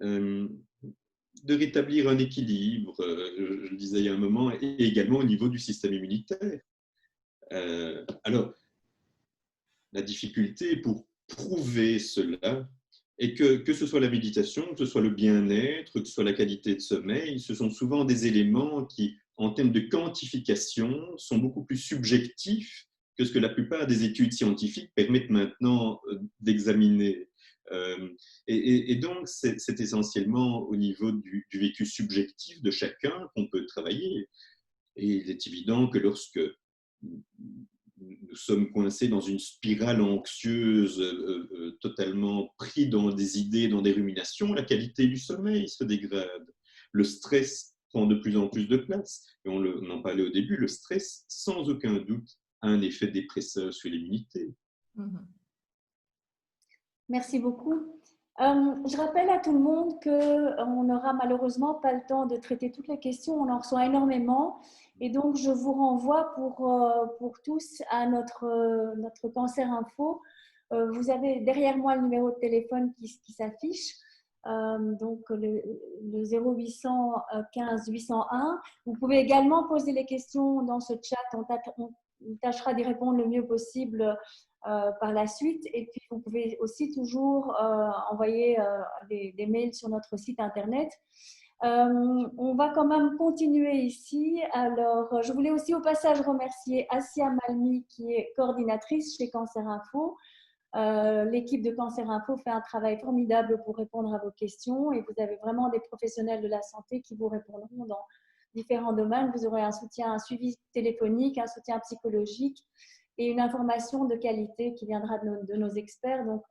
de rétablir un équilibre, je le disais il y a un moment, et également au niveau du système immunitaire. Alors, la difficulté pour prouver cela est que ce soit la méditation, que ce soit le bien-être, que ce soit la qualité de sommeil, ce sont souvent des éléments qui, en termes de quantification, sont beaucoup plus subjectifs que ce que la plupart des études scientifiques permettent maintenant d'examiner. Et donc, c'est essentiellement au niveau du vécu subjectif de chacun qu'on peut travailler. Et il est évident que lorsque nous sommes coincés dans une spirale anxieuse, totalement pris dans des idées, dans des ruminations, la qualité du sommeil se dégrade. Le stress prend de plus en plus de place. Et on en parlait au début, le stress, sans aucun doute, a un effet dépresseur sur l'immunité. Merci beaucoup. Je rappelle à tout le monde qu'on n'aura malheureusement pas le temps de traiter toutes les questions. On en reçoit énormément. Et donc, je vous renvoie pour tous à notre Cancer Info. Vous avez derrière moi le numéro de téléphone qui s'affiche. Donc, le 0800 15 801. Vous pouvez également poser les questions dans ce chat. On tâchera d'y répondre le mieux possible par la suite. Et puis, vous pouvez aussi toujours envoyer des mails sur notre site internet. On va quand même continuer ici. Alors, je voulais aussi au passage remercier Assia Malmi, qui est coordinatrice chez Cancer Info. L'équipe de Cancer Info fait un travail formidable pour répondre à vos questions et vous avez vraiment des professionnels de la santé qui vous répondront dans différents domaines. Vous aurez un soutien, un suivi téléphonique, un soutien psychologique et une information de qualité qui viendra de nos experts. Donc,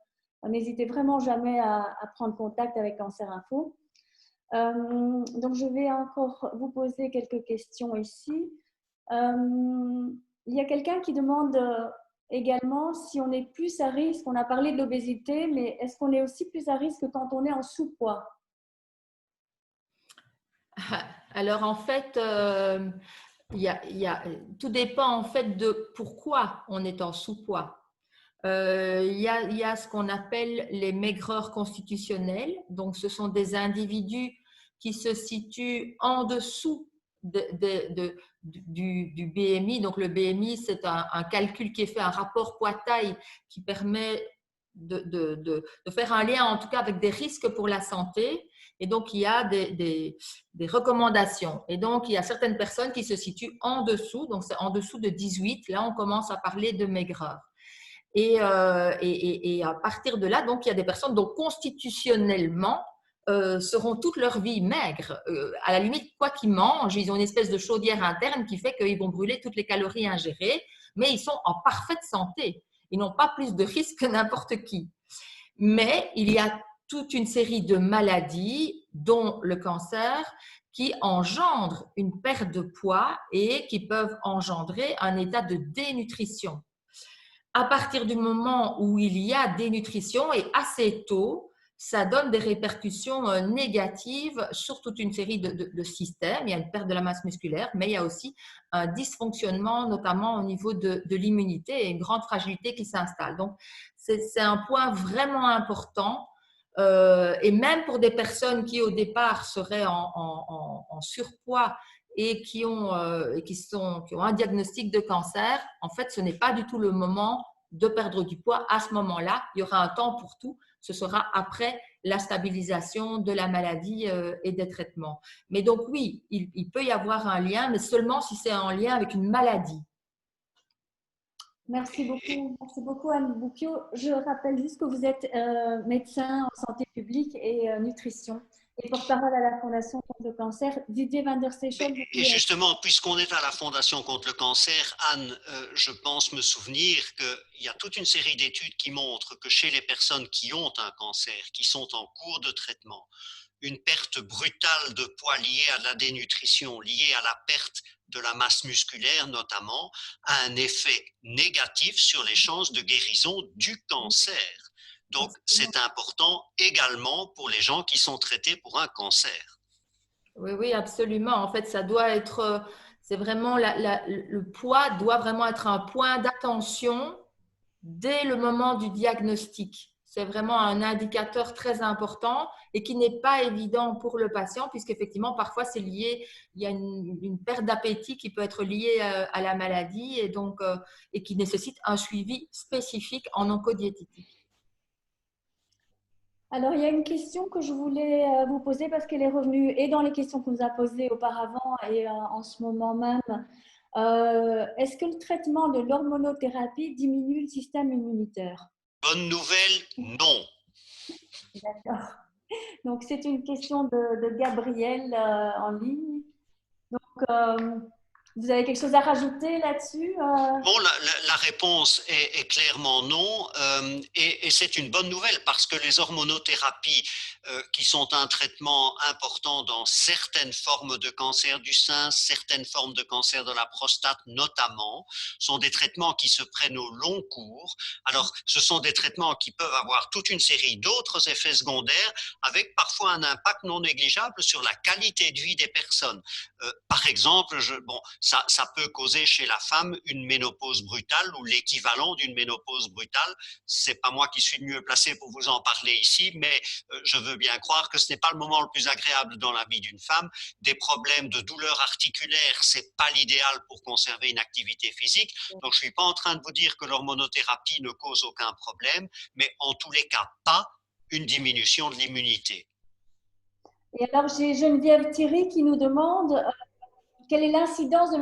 n'hésitez vraiment jamais à prendre contact avec Cancer Info. Donc, je vais encore vous poser quelques questions ici. Il y a quelqu'un qui demande également si on est plus à risque. On a parlé de l'obésité, mais est-ce qu'on est aussi plus à risque quand on est en sous-poids? Alors, en fait, tout dépend en fait de pourquoi on est en sous-poids. Il y a ce qu'on appelle les maigreurs constitutionnelles. Donc, ce sont des individus qui se situent en dessous du BMI. Donc, le BMI, c'est un calcul qui est fait, un rapport poids-taille qui permet de faire un lien, en tout cas, avec des risques pour la santé. Et donc, il y a des recommandations. Et donc, il y a certaines personnes qui se situent en dessous. Donc, c'est en dessous de 18. Là, on commence à parler de maigreur. Et à partir de là, donc, il y a des personnes dont constitutionnellement seront toute leur vie maigres. À la limite, quoi qu'ils mangent, ils ont une espèce de chaudière interne qui fait qu'ils vont brûler toutes les calories ingérées, mais ils sont en parfaite santé. Ils n'ont pas plus de risques que n'importe qui. Mais il y a toute une série de maladies, dont le cancer, qui engendrent une perte de poids et qui peuvent engendrer un état de dénutrition. À partir du moment où il y a dénutrition et assez tôt, ça donne des répercussions négatives sur toute une série de systèmes. Il y a une perte de la masse musculaire, mais il y a aussi un dysfonctionnement, notamment au niveau de l'immunité et une grande fragilité qui s'installe. Donc, c'est un point vraiment important. Et même pour des personnes qui, au départ, seraient en surpoids et qui ont un diagnostic de cancer, en fait, ce n'est pas du tout le moment de perdre du poids à ce moment-là. Il y aura un temps pour tout. Ce sera après la stabilisation de la maladie et des traitements. Mais donc oui, il peut y avoir un lien, mais seulement si c'est en lien avec une maladie. Merci beaucoup Anne Boukio. Je rappelle juste que vous êtes médecin en santé publique et nutrition et porte-parole à la Fondation contre le cancer. Didier van der Seychelles. Et justement, puisqu'on est à la Fondation contre le cancer, Anne, je pense me souvenir qu'il y a toute une série d'études qui montrent que chez les personnes qui ont un cancer, qui sont en cours de traitement, une perte brutale de poids liée à la dénutrition, liée à la perte de la masse musculaire notamment, a un effet négatif sur les chances de guérison du cancer. Donc, c'est important également pour les gens qui sont traités pour un cancer. Oui, oui, absolument. En fait, ça doit être, c'est vraiment le poids doit vraiment être un point d'attention dès le moment du diagnostic. C'est vraiment un indicateur très important et qui n'est pas évident pour le patient puisqu'effectivement, parfois, c'est lié, il y a une perte d'appétit qui peut être liée à la maladie et donc, et qui nécessite un suivi spécifique en oncodiététique. Alors, il y a une question que je voulais vous poser parce qu'elle est revenue et dans les questions qu'on nous a posées auparavant et en ce moment même. Est-ce que le traitement de l'hormonothérapie diminue le système immunitaire? Bonne nouvelle, non. D'accord. Donc, c'est une question de Gabriel en ligne. Donc, vous avez quelque chose à rajouter là-dessus? Bon, la réponse est clairement non, et c'est une bonne nouvelle parce que les hormonothérapies, qui sont un traitement important dans certaines formes de cancer du sein, certaines formes de cancer de la prostate notamment, sont des traitements qui se prennent au long cours. Alors, ce sont des traitements qui peuvent avoir toute une série d'autres effets secondaires avec parfois un impact non négligeable sur la qualité de vie des personnes. Par exemple, ça peut causer chez la femme une ménopause brutale ou l'équivalent d'une ménopause brutale. C'est pas moi qui suis le mieux placé pour vous en parler ici, mais je veux bien croire que ce n'est pas le moment le plus agréable dans la vie d'une femme. Des problèmes de douleurs articulaires, c'est pas l'idéal pour conserver une activité physique. Donc, je suis pas en train de vous dire que l'hormonothérapie ne cause aucun problème, mais en tous les cas, pas une diminution de l'immunité. Et alors, j'ai Geneviève Thierry qui nous demande quelle est l'incidence de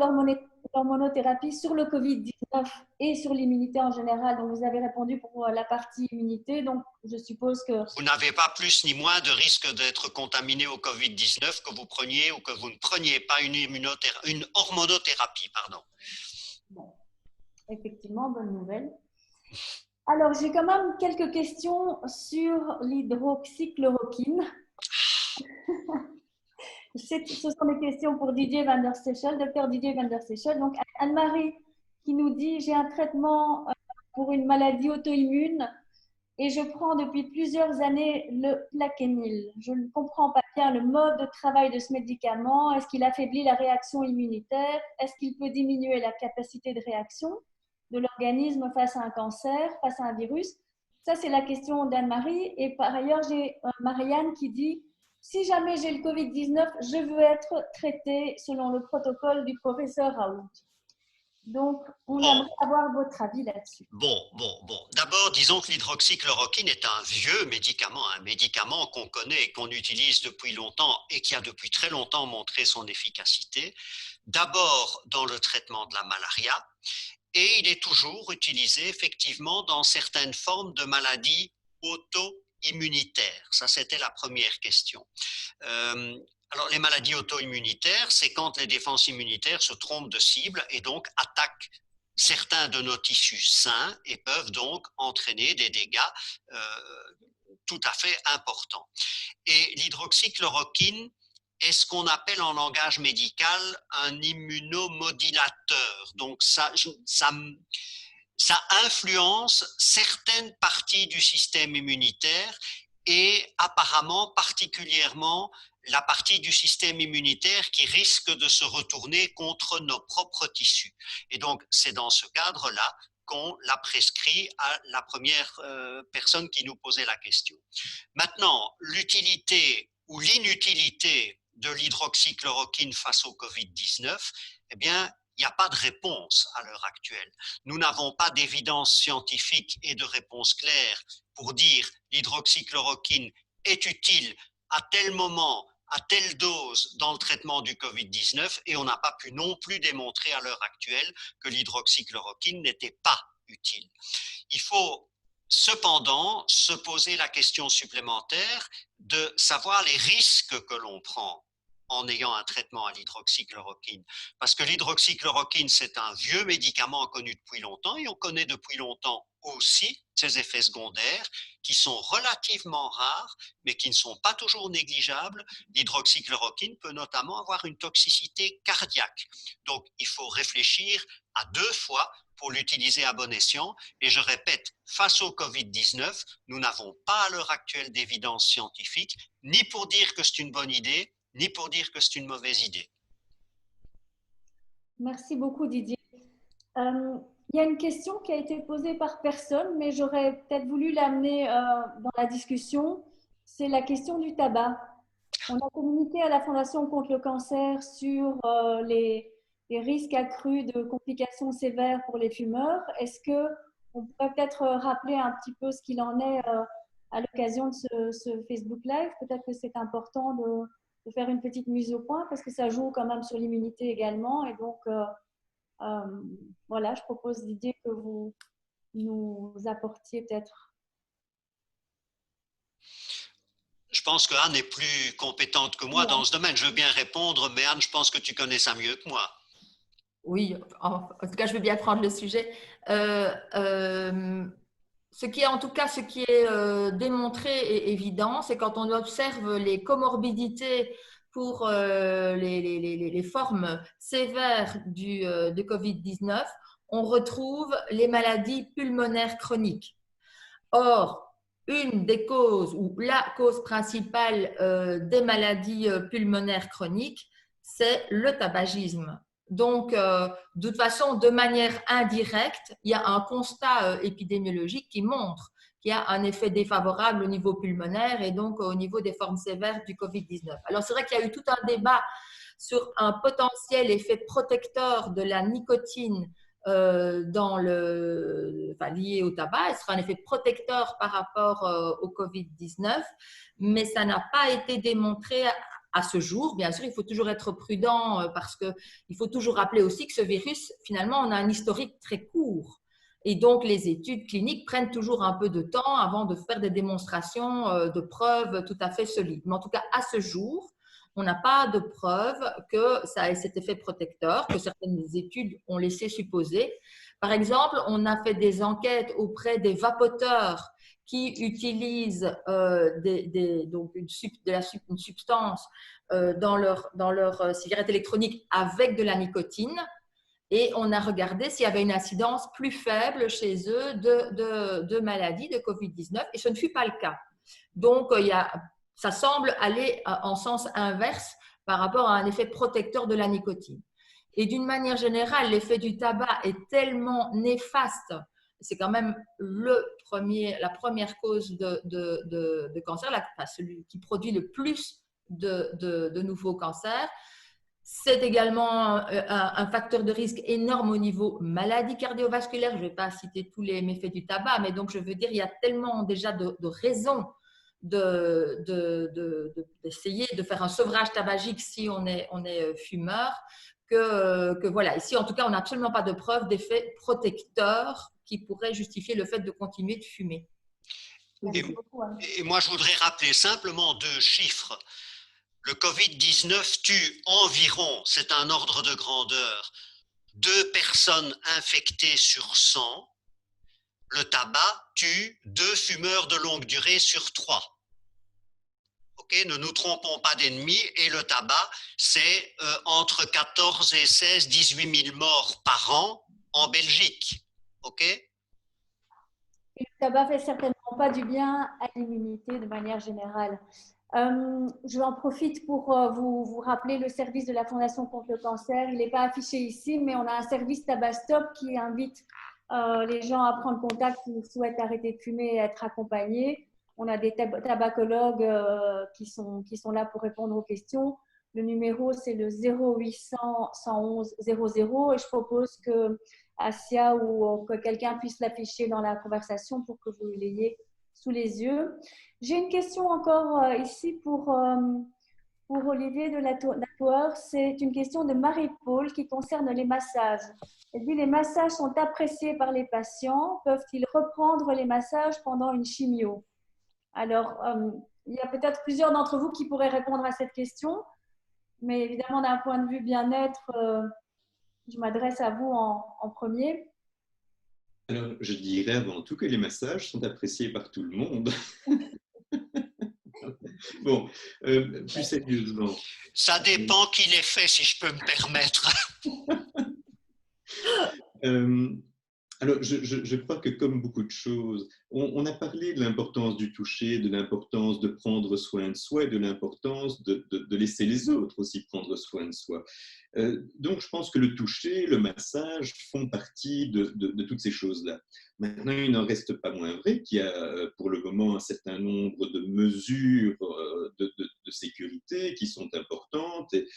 l'hormonothérapie sur le Covid-19 et sur l'immunité en général. Donc, vous avez répondu pour la partie immunité. Donc, je suppose que… Vous n'avez pas plus ni moins de risque d'être contaminé au Covid-19 que vous preniez ou que vous ne preniez pas une hormonothérapie. Pardon. Bon, effectivement, bonne nouvelle. Alors, j'ai quand même quelques questions sur l'hydroxychloroquine. Ce sont des questions pour Didier van der Seychelles, docteur Didier van der Seychelles. Donc, Anne-Marie qui nous dit « J'ai un traitement pour une maladie auto-immune et je prends depuis plusieurs années le Plaquenil. Je ne comprends pas bien le mode de travail de ce médicament. Est-ce qu'il affaiblit la réaction immunitaire? Est-ce qu'il peut diminuer la capacité de réaction de l'organisme face à un cancer, face à un virus? » Ça, c'est la question d'Anne-Marie. Et par ailleurs, j'ai Marianne qui dit « Si jamais j'ai le Covid-19, je veux être traitée selon le protocole du professeur Raoult. » Donc, on aimerait avoir votre avis là-dessus. Bon. D'abord, disons que l'hydroxychloroquine est un vieux médicament, un médicament qu'on connaît et qu'on utilise depuis longtemps et qui a depuis très longtemps montré son efficacité. D'abord dans le traitement de la malaria, et il est toujours utilisé effectivement dans certaines formes de maladies auto-immunitaires. Ça, c'était la première question. Alors, les maladies auto-immunitaires, c'est quand les défenses immunitaires se trompent de cible et donc attaquent certains de nos tissus sains et peuvent donc entraîner des dégâts tout à fait importants. Et l'hydroxychloroquine est ce qu'on appelle en langage médical un immunomodulateur. Donc, ça influence certaines parties du système immunitaire et apparemment particulièrement la partie du système immunitaire qui risque de se retourner contre nos propres tissus. Et donc, c'est dans ce cadre-là qu'on l'a prescrit à la première personne qui nous posait la question. Maintenant, l'utilité ou l'inutilité de l'hydroxychloroquine face au Covid-19, eh bien, il n'y a pas de réponse à l'heure actuelle. Nous n'avons pas d'évidence scientifique et de réponse claire pour dire l'hydroxychloroquine est utile à tel moment, à telle dose dans le traitement du Covid-19 et on n'a pas pu non plus démontrer à l'heure actuelle que l'hydroxychloroquine n'était pas utile. Il faut cependant se poser la question supplémentaire de savoir les risques que l'on prend en ayant un traitement à l'hydroxychloroquine. Parce que l'hydroxychloroquine, c'est un vieux médicament connu depuis longtemps et on connaît depuis longtemps aussi ses effets secondaires qui sont relativement rares, mais qui ne sont pas toujours négligeables. L'hydroxychloroquine peut notamment avoir une toxicité cardiaque. Donc, il faut réfléchir à 2 fois pour l'utiliser à bon escient. Et je répète, face au Covid-19, nous n'avons pas à l'heure actuelle d'évidence scientifique, ni pour dire que c'est une bonne idée, ni pour dire que c'est une mauvaise idée. Merci beaucoup, Didier. Il y a une question qui a été posée par personne, mais j'aurais peut-être voulu l'amener dans la discussion. C'est la question du tabac. On a communiqué à la Fondation contre le cancer sur les risques accrus de complications sévères pour les fumeurs. Est-ce qu'on pourrait peut-être rappeler un petit peu ce qu'il en est à l'occasion de ce Facebook Live? Peut-être que c'est important de faire une petite mise au point parce que ça joue quand même sur l'immunité également. Et donc, voilà, je propose Didier que vous nous apportiez peut-être. Je pense que Anne est plus compétente que moi dans ce domaine. Je veux bien répondre, mais Anne, je pense que tu connais ça mieux que moi. Oui, en tout cas, je veux bien prendre le sujet. Ce qui est démontré et évident, c'est quand on observe les comorbidités pour les formes sévères du Covid-19, on retrouve les maladies pulmonaires chroniques. Or, une des causes ou la cause principale des maladies pulmonaires chroniques, c'est le tabagisme. Donc, de toute façon, de manière indirecte, il y a un constat épidémiologique qui montre qu'il y a un effet défavorable au niveau pulmonaire et donc au niveau des formes sévères du Covid-19. Alors, c'est vrai qu'il y a eu tout un débat sur un potentiel effet protecteur de la nicotine lié au tabac. Ce sera un effet protecteur par rapport au Covid-19, mais ça n'a pas été démontré à ce jour. Bien sûr, il faut toujours être prudent parce qu'il faut toujours rappeler aussi que ce virus, finalement, on a un historique très court. Et donc, les études cliniques prennent toujours un peu de temps avant de faire des démonstrations de preuves tout à fait solides. Mais en tout cas, à ce jour, on n'a pas de preuve que ça ait cet effet protecteur, que certaines études ont laissé supposer. Par exemple, on a fait des enquêtes auprès des vapoteurs qui utilisent une substance dans leur cigarette électronique avec de la nicotine. Et on a regardé s'il y avait une incidence plus faible chez eux de maladies de Covid-19 et ce ne fut pas le cas. Donc, ça semble aller en sens inverse par rapport à un effet protecteur de la nicotine. Et d'une manière générale, l'effet du tabac est tellement néfaste. C'est quand même la première cause de cancer, celui qui produit le plus de nouveaux cancers. C'est également un facteur de risque énorme au niveau maladie cardiovasculaire. Je ne vais pas citer tous les méfaits du tabac, mais donc je veux dire, il y a tellement déjà de raisons d'essayer de faire un sevrage tabagique si on est fumeur, que voilà. Ici, en tout cas, on n'a absolument pas de preuve d'effet protecteur qui pourrait justifier le fait de continuer de fumer. Et moi, je voudrais rappeler simplement 2 chiffres. Le Covid-19 tue environ, c'est un ordre de grandeur, 2 personnes infectées sur 100. Le tabac tue 2 fumeurs de longue durée sur 3. Okay, ne nous trompons pas d'ennemis. Et le tabac, c'est entre 14 et 16, 18 000 morts par an en Belgique. OK? Et le tabac fait certainement font pas du bien à l'immunité de manière générale. Je en profite pour vous rappeler le service de la Fondation contre le cancer. Il n'est pas affiché ici, mais on a un service Tabastop qui invite les gens à prendre contact s'ils souhaitent arrêter de fumer et être accompagnés. On a des tabacologues qui sont là pour répondre aux questions. Le numéro, c'est le 0800 111 00 et je propose que Asia ou que quelqu'un puisse l'afficher dans la conversation pour que vous l'ayez sous les yeux. J'ai une question encore ici pour Olivier de la Tour. C'est une question de Marie-Paul qui concerne les massages. Elle dit, les massages sont appréciés par les patients. Peuvent-ils reprendre les massages pendant une chimio? Alors, il y a peut-être plusieurs d'entre vous qui pourraient répondre à cette question. Mais évidemment, d'un point de vue bien-être, je m'adresse à vous en premier. Alors, je dirais avant tout que les massages sont appréciés par tout le monde. Bon, plus sérieusement. Ça dépend qui les fait, si je peux me permettre. Alors, je crois que comme beaucoup de choses, on a parlé de l'importance du toucher, de l'importance de prendre soin de soi et de l'importance de laisser les autres aussi prendre soin de soi. Donc, je pense que le toucher, le massage font partie de toutes ces choses-là. Maintenant, il n'en reste pas moins vrai qu'il y a pour le moment un certain nombre de mesures de sécurité qui sont importantes. Et,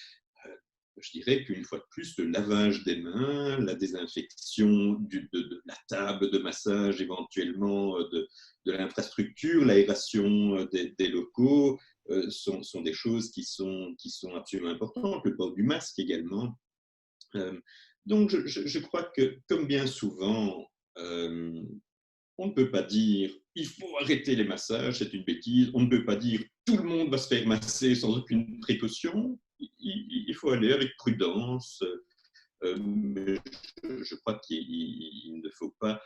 je dirais qu'une fois de plus, le lavage des mains, la désinfection de la table de massage, éventuellement de l'infrastructure, l'aération des locaux sont des choses qui sont absolument importantes. Le port du masque également. Donc, je crois que, comme bien souvent, on ne peut pas dire il faut arrêter les massages, c'est une bêtise. On ne peut pas dire tout le monde va se faire masser sans aucune précaution. Il faut aller avec prudence. Mais je crois qu'il ne faut pas,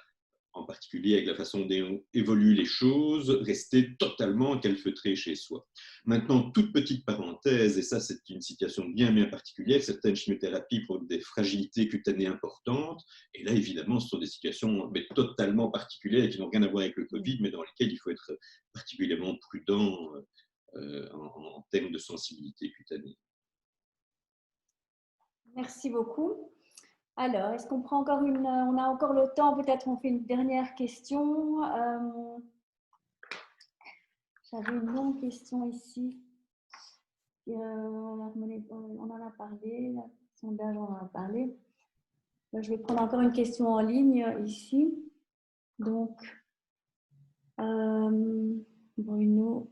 en particulier avec la façon dont évoluent les choses, rester totalement calfeutré chez soi. Maintenant, toute petite parenthèse, et ça c'est une situation bien particulière, certaines chimiothérapies provoquent des fragilités cutanées importantes, et là évidemment ce sont des situations totalement particulières qui n'ont rien à voir avec le Covid, mais dans lesquelles il faut être particulièrement prudent en termes de sensibilité cutanée. Merci beaucoup. Alors, est-ce qu'on prend encore on a encore le temps, peut-être on fait une dernière question. J'avais une longue question ici. On en a parlé, le sondage, on en a parlé. Je vais prendre encore une question en ligne ici. Donc, Bruno.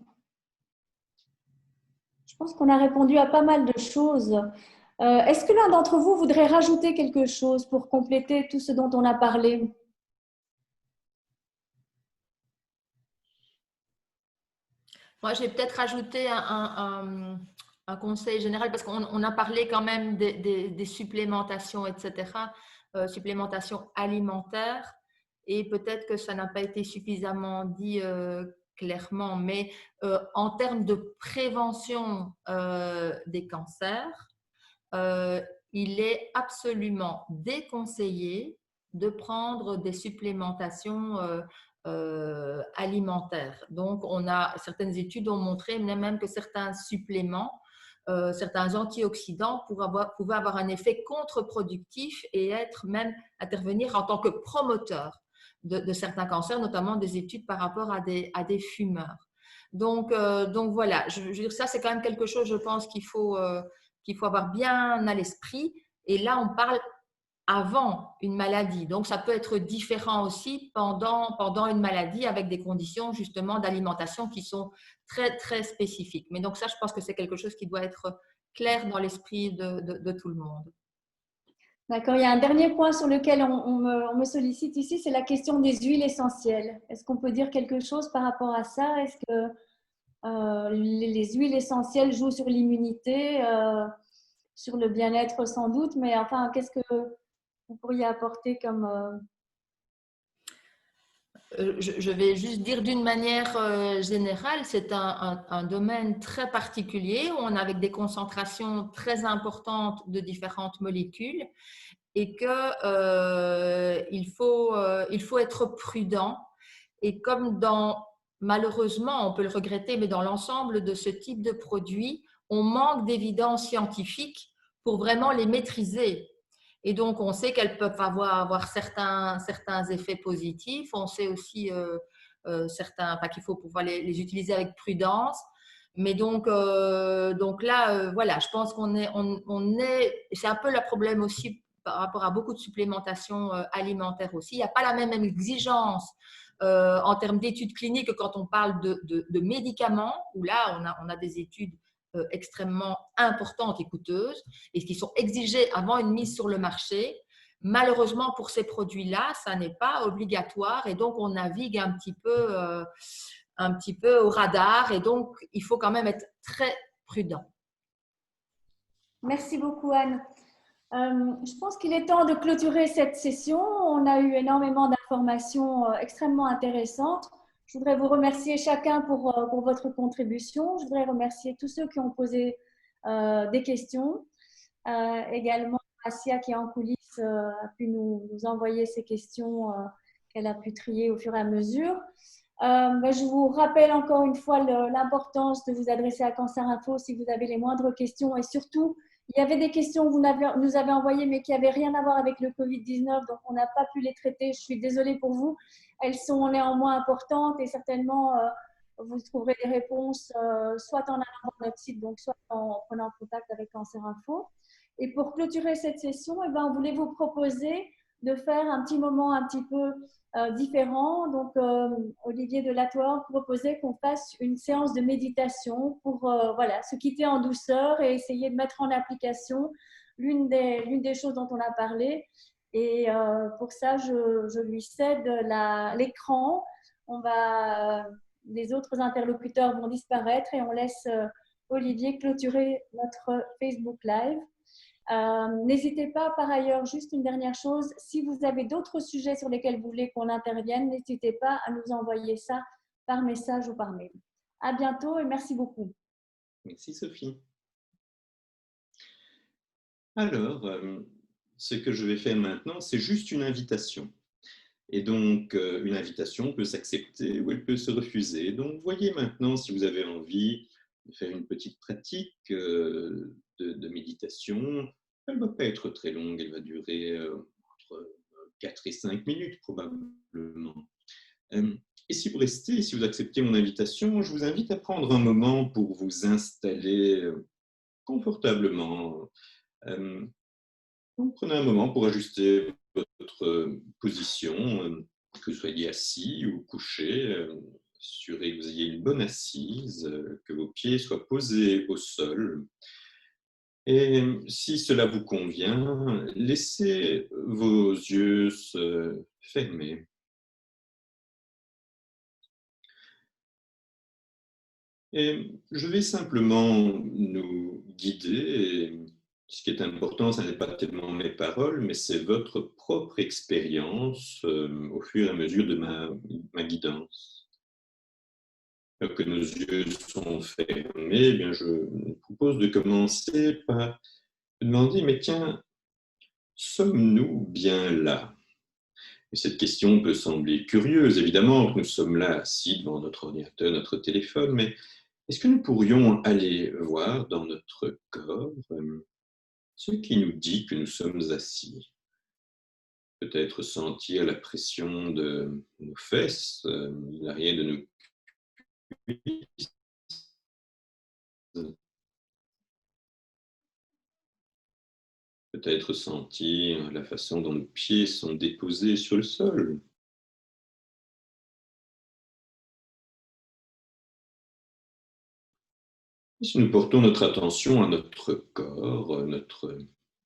Je pense qu'on a répondu à pas mal de choses. Est-ce que l'un d'entre vous voudrait rajouter quelque chose pour compléter tout ce dont on a parlé? Moi, je vais peut-être rajouter un conseil général parce qu'on a parlé quand même des supplémentations, etc., supplémentation alimentaire, et peut-être que ça n'a pas été suffisamment dit clairement, mais en termes de prévention des cancers, il est absolument déconseillé de prendre des supplémentations alimentaires. Donc, certaines études ont montré même que certains suppléments, certains antioxydants pouvaient avoir un effet contre-productif et intervenir en tant que promoteur de certains cancers, notamment des études par rapport à des fumeurs. Donc voilà, je veux dire, ça c'est quand même quelque chose, je pense, qu'il faut avoir bien à l'esprit. Et là, on parle avant une maladie. Donc, ça peut être différent aussi pendant une maladie avec des conditions justement d'alimentation qui sont très, très spécifiques. Mais donc ça, je pense que c'est quelque chose qui doit être clair dans l'esprit de tout le monde. D'accord. Il y a un dernier point sur lequel on me sollicite ici, c'est la question des huiles essentielles. Est-ce qu'on peut dire quelque chose par rapport à ça? Est-ce que les huiles essentielles jouent sur l'immunité, sur le bien-être sans doute, mais enfin, qu'est-ce que vous pourriez apporter comme… Je vais juste dire d'une manière générale, c'est un domaine très particulier où on a avec des concentrations très importantes de différentes molécules et qu'il faut être prudent. Et comme malheureusement, on peut le regretter, mais dans l'ensemble de ce type de produits, on manque d'évidence scientifique pour vraiment les maîtriser. Et donc, on sait qu'elles peuvent avoir certains effets positifs. On sait aussi qu'il faut pouvoir les utiliser avec prudence. Mais donc là, voilà, je pense c'est un peu le problème aussi par rapport à beaucoup de supplémentation alimentaire aussi. Il n'y a pas la même exigence en termes d'études cliniques que quand on parle de médicaments, où là, on a des études extrêmement importantes et coûteuses et qui sont exigées avant une mise sur le marché. Malheureusement, pour ces produits-là, ça n'est pas obligatoire et donc on navigue un petit peu au radar et donc il faut quand même être très prudent. Merci beaucoup, Anne. Je pense qu'il est temps de clôturer cette session. On a eu énormément d'informations extrêmement intéressantes. Je voudrais vous remercier chacun pour votre contribution. Je voudrais remercier tous ceux qui ont posé des questions. Également, Assia qui est en coulisses a pu nous envoyer ces questions qu'elle a pu trier au fur et à mesure. Je vous rappelle encore une fois l'importance de vous adresser à Cancer Info si vous avez les moindres questions et surtout, il y avait des questions que vous nous avez envoyées mais qui n'avaient rien à voir avec le Covid-19, donc on n'a pas pu les traiter. Je suis désolée pour vous. Elles sont néanmoins importantes et certainement vous trouverez des réponses soit en allant voir notre site, donc soit en prenant contact avec Cancer Info. Et pour clôturer cette session, on voulait vous proposer de faire un petit moment un petit peu différent. Donc, Olivier Delatour proposait qu'on fasse une séance de méditation pour se quitter en douceur et essayer de mettre en application l'une des choses dont on a parlé. Et pour ça, je lui cède l'écran. Les autres interlocuteurs vont disparaître et on laisse Olivier clôturer notre Facebook Live. N'hésitez pas, par ailleurs, juste une dernière chose, si vous avez d'autres sujets sur lesquels vous voulez qu'on intervienne, n'hésitez pas à nous envoyer ça par message ou par mail. À bientôt et merci beaucoup. Merci Sophie. Alors, ce que je vais faire maintenant, c'est juste une invitation. Et donc, une invitation peut s'accepter ou elle peut se refuser. Donc, voyez maintenant si vous avez envie de faire une petite pratique de méditation. Elle ne va pas être très longue, elle va durer entre 4 et 5 minutes probablement. Et si vous restez, si vous acceptez mon invitation, je vous invite à prendre un moment pour vous installer confortablement. Donc, prenez un moment pour ajuster votre position, que vous soyez assis ou couché. Assurez que vous ayez une bonne assise, que vos pieds soient posés au sol. Et si cela vous convient, laissez vos yeux se fermer. Et je vais simplement nous guider. Et ce qui est important, ce n'est pas tellement mes paroles, mais c'est votre propre expérience au fur et à mesure de ma guidance. Alors que nos yeux sont fermés, eh bien, je vous propose de commencer par demander, mais tiens, sommes-nous bien là? Et cette question peut sembler curieuse, évidemment, que nous sommes là assis devant notre ordinateur, notre téléphone, mais est-ce que nous pourrions aller voir dans notre corps ce qui nous dit que nous sommes assis? Peut-être sentir la pression de nos fesses, l'arrière de nos cuisses. Peut-être sentir la façon dont nos pieds sont déposés sur le sol. Et si nous portons notre attention à notre corps, notre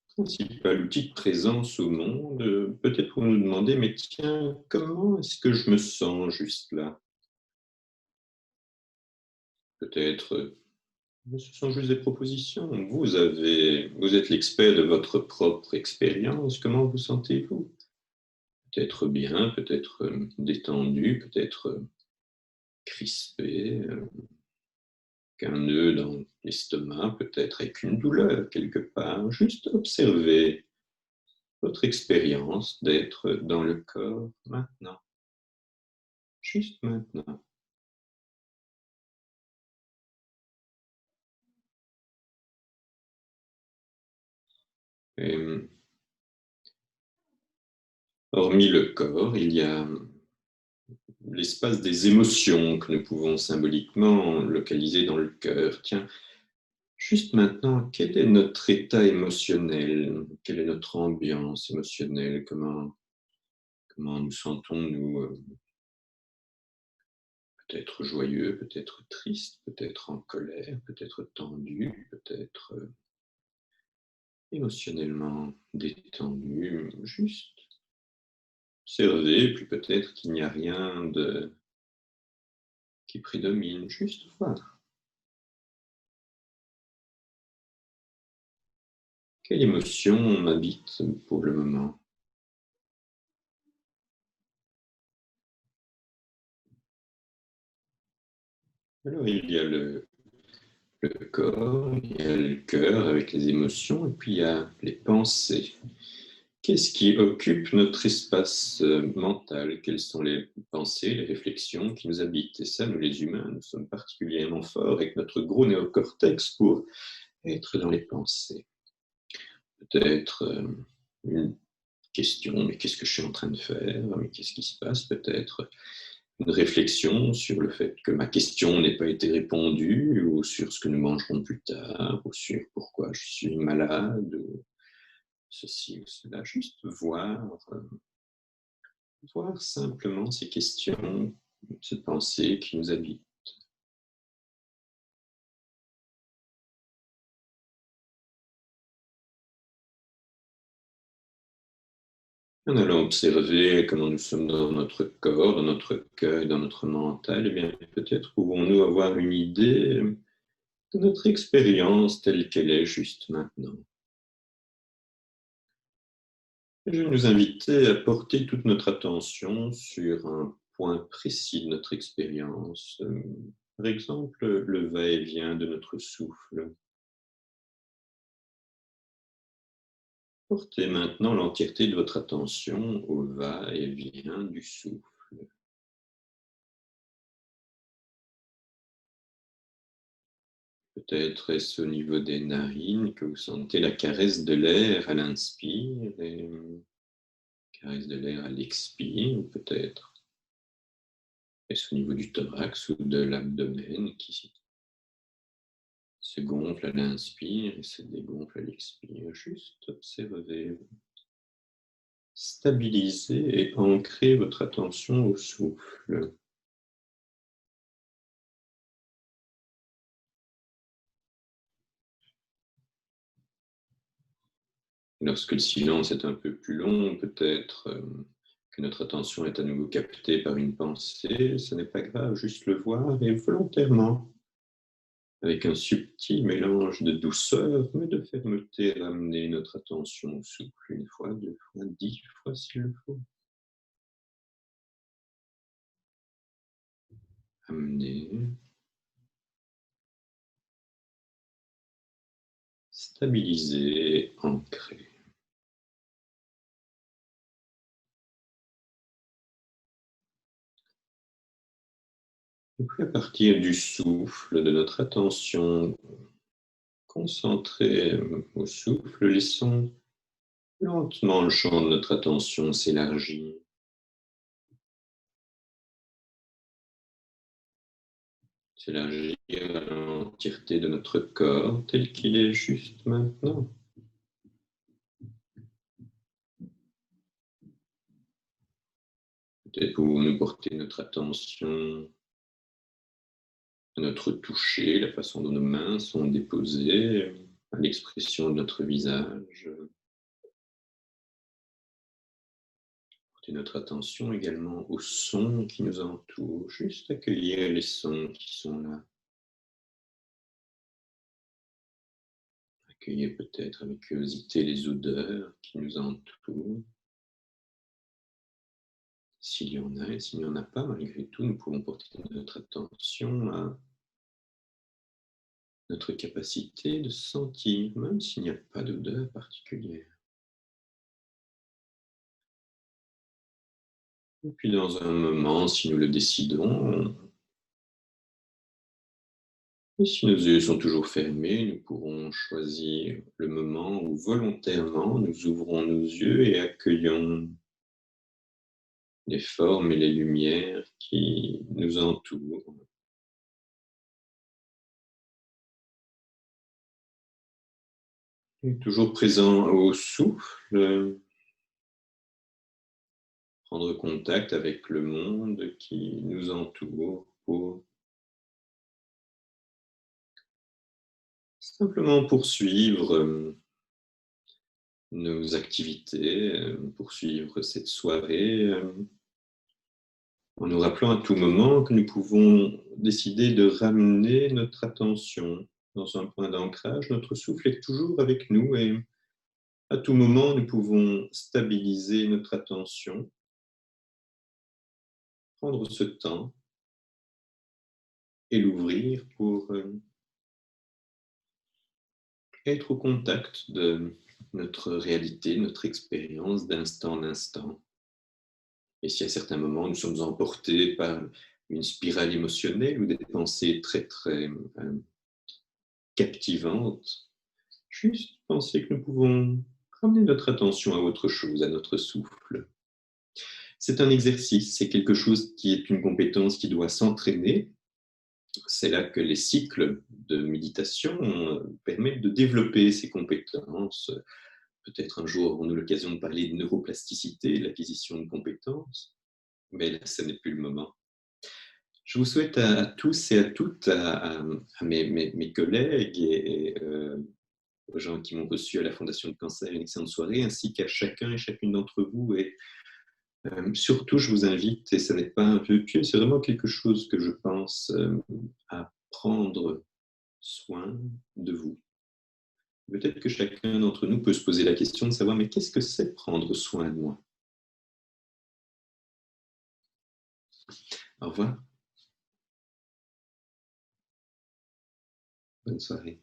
principal outil de présence au monde, peut-être pour nous demander, mais tiens, comment est-ce que je me sens juste là? Peut-être, ce sont juste des propositions. Vous êtes l'expert de votre propre expérience. Comment vous sentez-vous? Peut-être bien, peut-être détendu, peut-être crispé, qu'un nœud dans l'estomac, peut-être avec une douleur quelque part. Juste observer votre expérience d'être dans le corps maintenant. juste maintenant. Et, hormis le corps, il y a l'espace des émotions que nous pouvons symboliquement localiser dans le cœur. Tiens, juste maintenant, quel est notre état émotionnel? Quelle est notre ambiance émotionnelle? Comment nous sentons-nous? Peut-être joyeux, peut-être triste, peut-être en colère, peut-être tendu, peut-être émotionnellement détendu, juste observer, puis peut-être qu'il n'y a rien qui prédomine, juste voir. Quelle émotion m'habite pour le moment? Alors il y a le corps, il y a le cœur avec les émotions, et puis il y a les pensées. Qu'est-ce qui occupe notre espace mental? Quelles sont les pensées, les réflexions qui nous habitent? Et ça, nous les humains, nous sommes particulièrement forts avec notre gros néocortex pour être dans les pensées. Peut-être une question, mais qu'est-ce que je suis en train de faire? Mais qu'est-ce qui se passe? Peut-être une réflexion sur le fait que ma question n'ait pas été répondue, ou sur ce que nous mangerons plus tard, ou sur pourquoi je suis malade, ou ceci ou cela. Juste voir simplement ces questions, ces pensées qui nous habitent. En allant observer comment nous sommes dans notre corps, dans notre cœur, dans notre mental, eh bien, peut-être pouvons-nous avoir une idée de notre expérience telle qu'elle est juste maintenant. Je vais nous inviter à porter toute notre attention sur un point précis de notre expérience. Par exemple, le va-et-vient de notre souffle. Portez maintenant l'entièreté de votre attention au va-et-vient du souffle. Peut-être est-ce au niveau des narines que vous sentez la caresse de l'air à l'inspire et caresse de l'air à l'expire, ou peut-être est-ce au niveau du thorax ou de l'abdomen qui se gonfle à l'inspire et se dégonfle à l'expire. Juste observez, stabilisez et ancrez votre attention au souffle. Lorsque le silence est un peu plus long, peut-être que notre attention est à nouveau captée par une pensée, ce n'est pas grave, juste le voir et volontairement, avec un subtil mélange de douceur, mais de fermeté, ramener notre attention au souffle une fois, 2 fois, 10 fois s'il le faut. Amener, stabiliser, ancrer. Et puis à partir du souffle, de notre attention concentrée au souffle, laissons lentement le champ de notre attention s'élargir. S'élargir à l'entièreté de notre corps tel qu'il est juste maintenant. Peut-être pouvons-nous porter notre attention à notre toucher, la façon dont nos mains sont déposées, à l'expression de notre visage. Porter notre attention également aux sons qui nous entourent, juste accueillir les sons qui sont là. Accueillir peut-être avec curiosité les odeurs qui nous entourent. S'il y en a et s'il n'y en a pas, malgré tout, nous pouvons porter notre attention à notre capacité de sentir, même s'il n'y a pas d'odeur particulière. Et puis dans un moment, si nous le décidons, et si nos yeux sont toujours fermés, nous pourrons choisir le moment où volontairement nous ouvrons nos yeux et accueillons les formes et les lumières qui nous entourent. Et toujours présent au souffle, prendre contact avec le monde qui nous entoure pour simplement poursuivre nos activités, poursuivre cette soirée, en nous rappelant à tout moment que nous pouvons décider de ramener notre attention dans un point d'ancrage. Notre souffle est toujours avec nous et à tout moment, nous pouvons stabiliser notre attention, prendre ce temps et l'ouvrir pour être au contact de notre réalité, notre expérience d'instant en instant. Et si à certains moments nous sommes emportés par une spirale émotionnelle ou des pensées très captivantes, juste penser que nous pouvons ramener notre attention à autre chose, à notre souffle. C'est un exercice, c'est quelque chose qui est une compétence qui doit s'entraîner. C'est là que les cycles de méditation permettent de développer ces compétences. Peut-être un jour aurons-nous l'occasion de parler de neuroplasticité, l'acquisition de compétences, mais là, ce n'est plus le moment. Je vous souhaite à tous et à toutes, à mes collègues et aux gens qui m'ont reçu à la Fondation de Cancer, une excellente soirée, ainsi qu'à chacun et chacune d'entre vous. Et surtout, je vous invite, et ce n'est pas un vœu pieux, c'est vraiment quelque chose que je pense à prendre soin de vous. Peut-être que chacun d'entre nous peut se poser la question de savoir, mais qu'est-ce que c'est prendre soin de moi? Au revoir. Bonne soirée.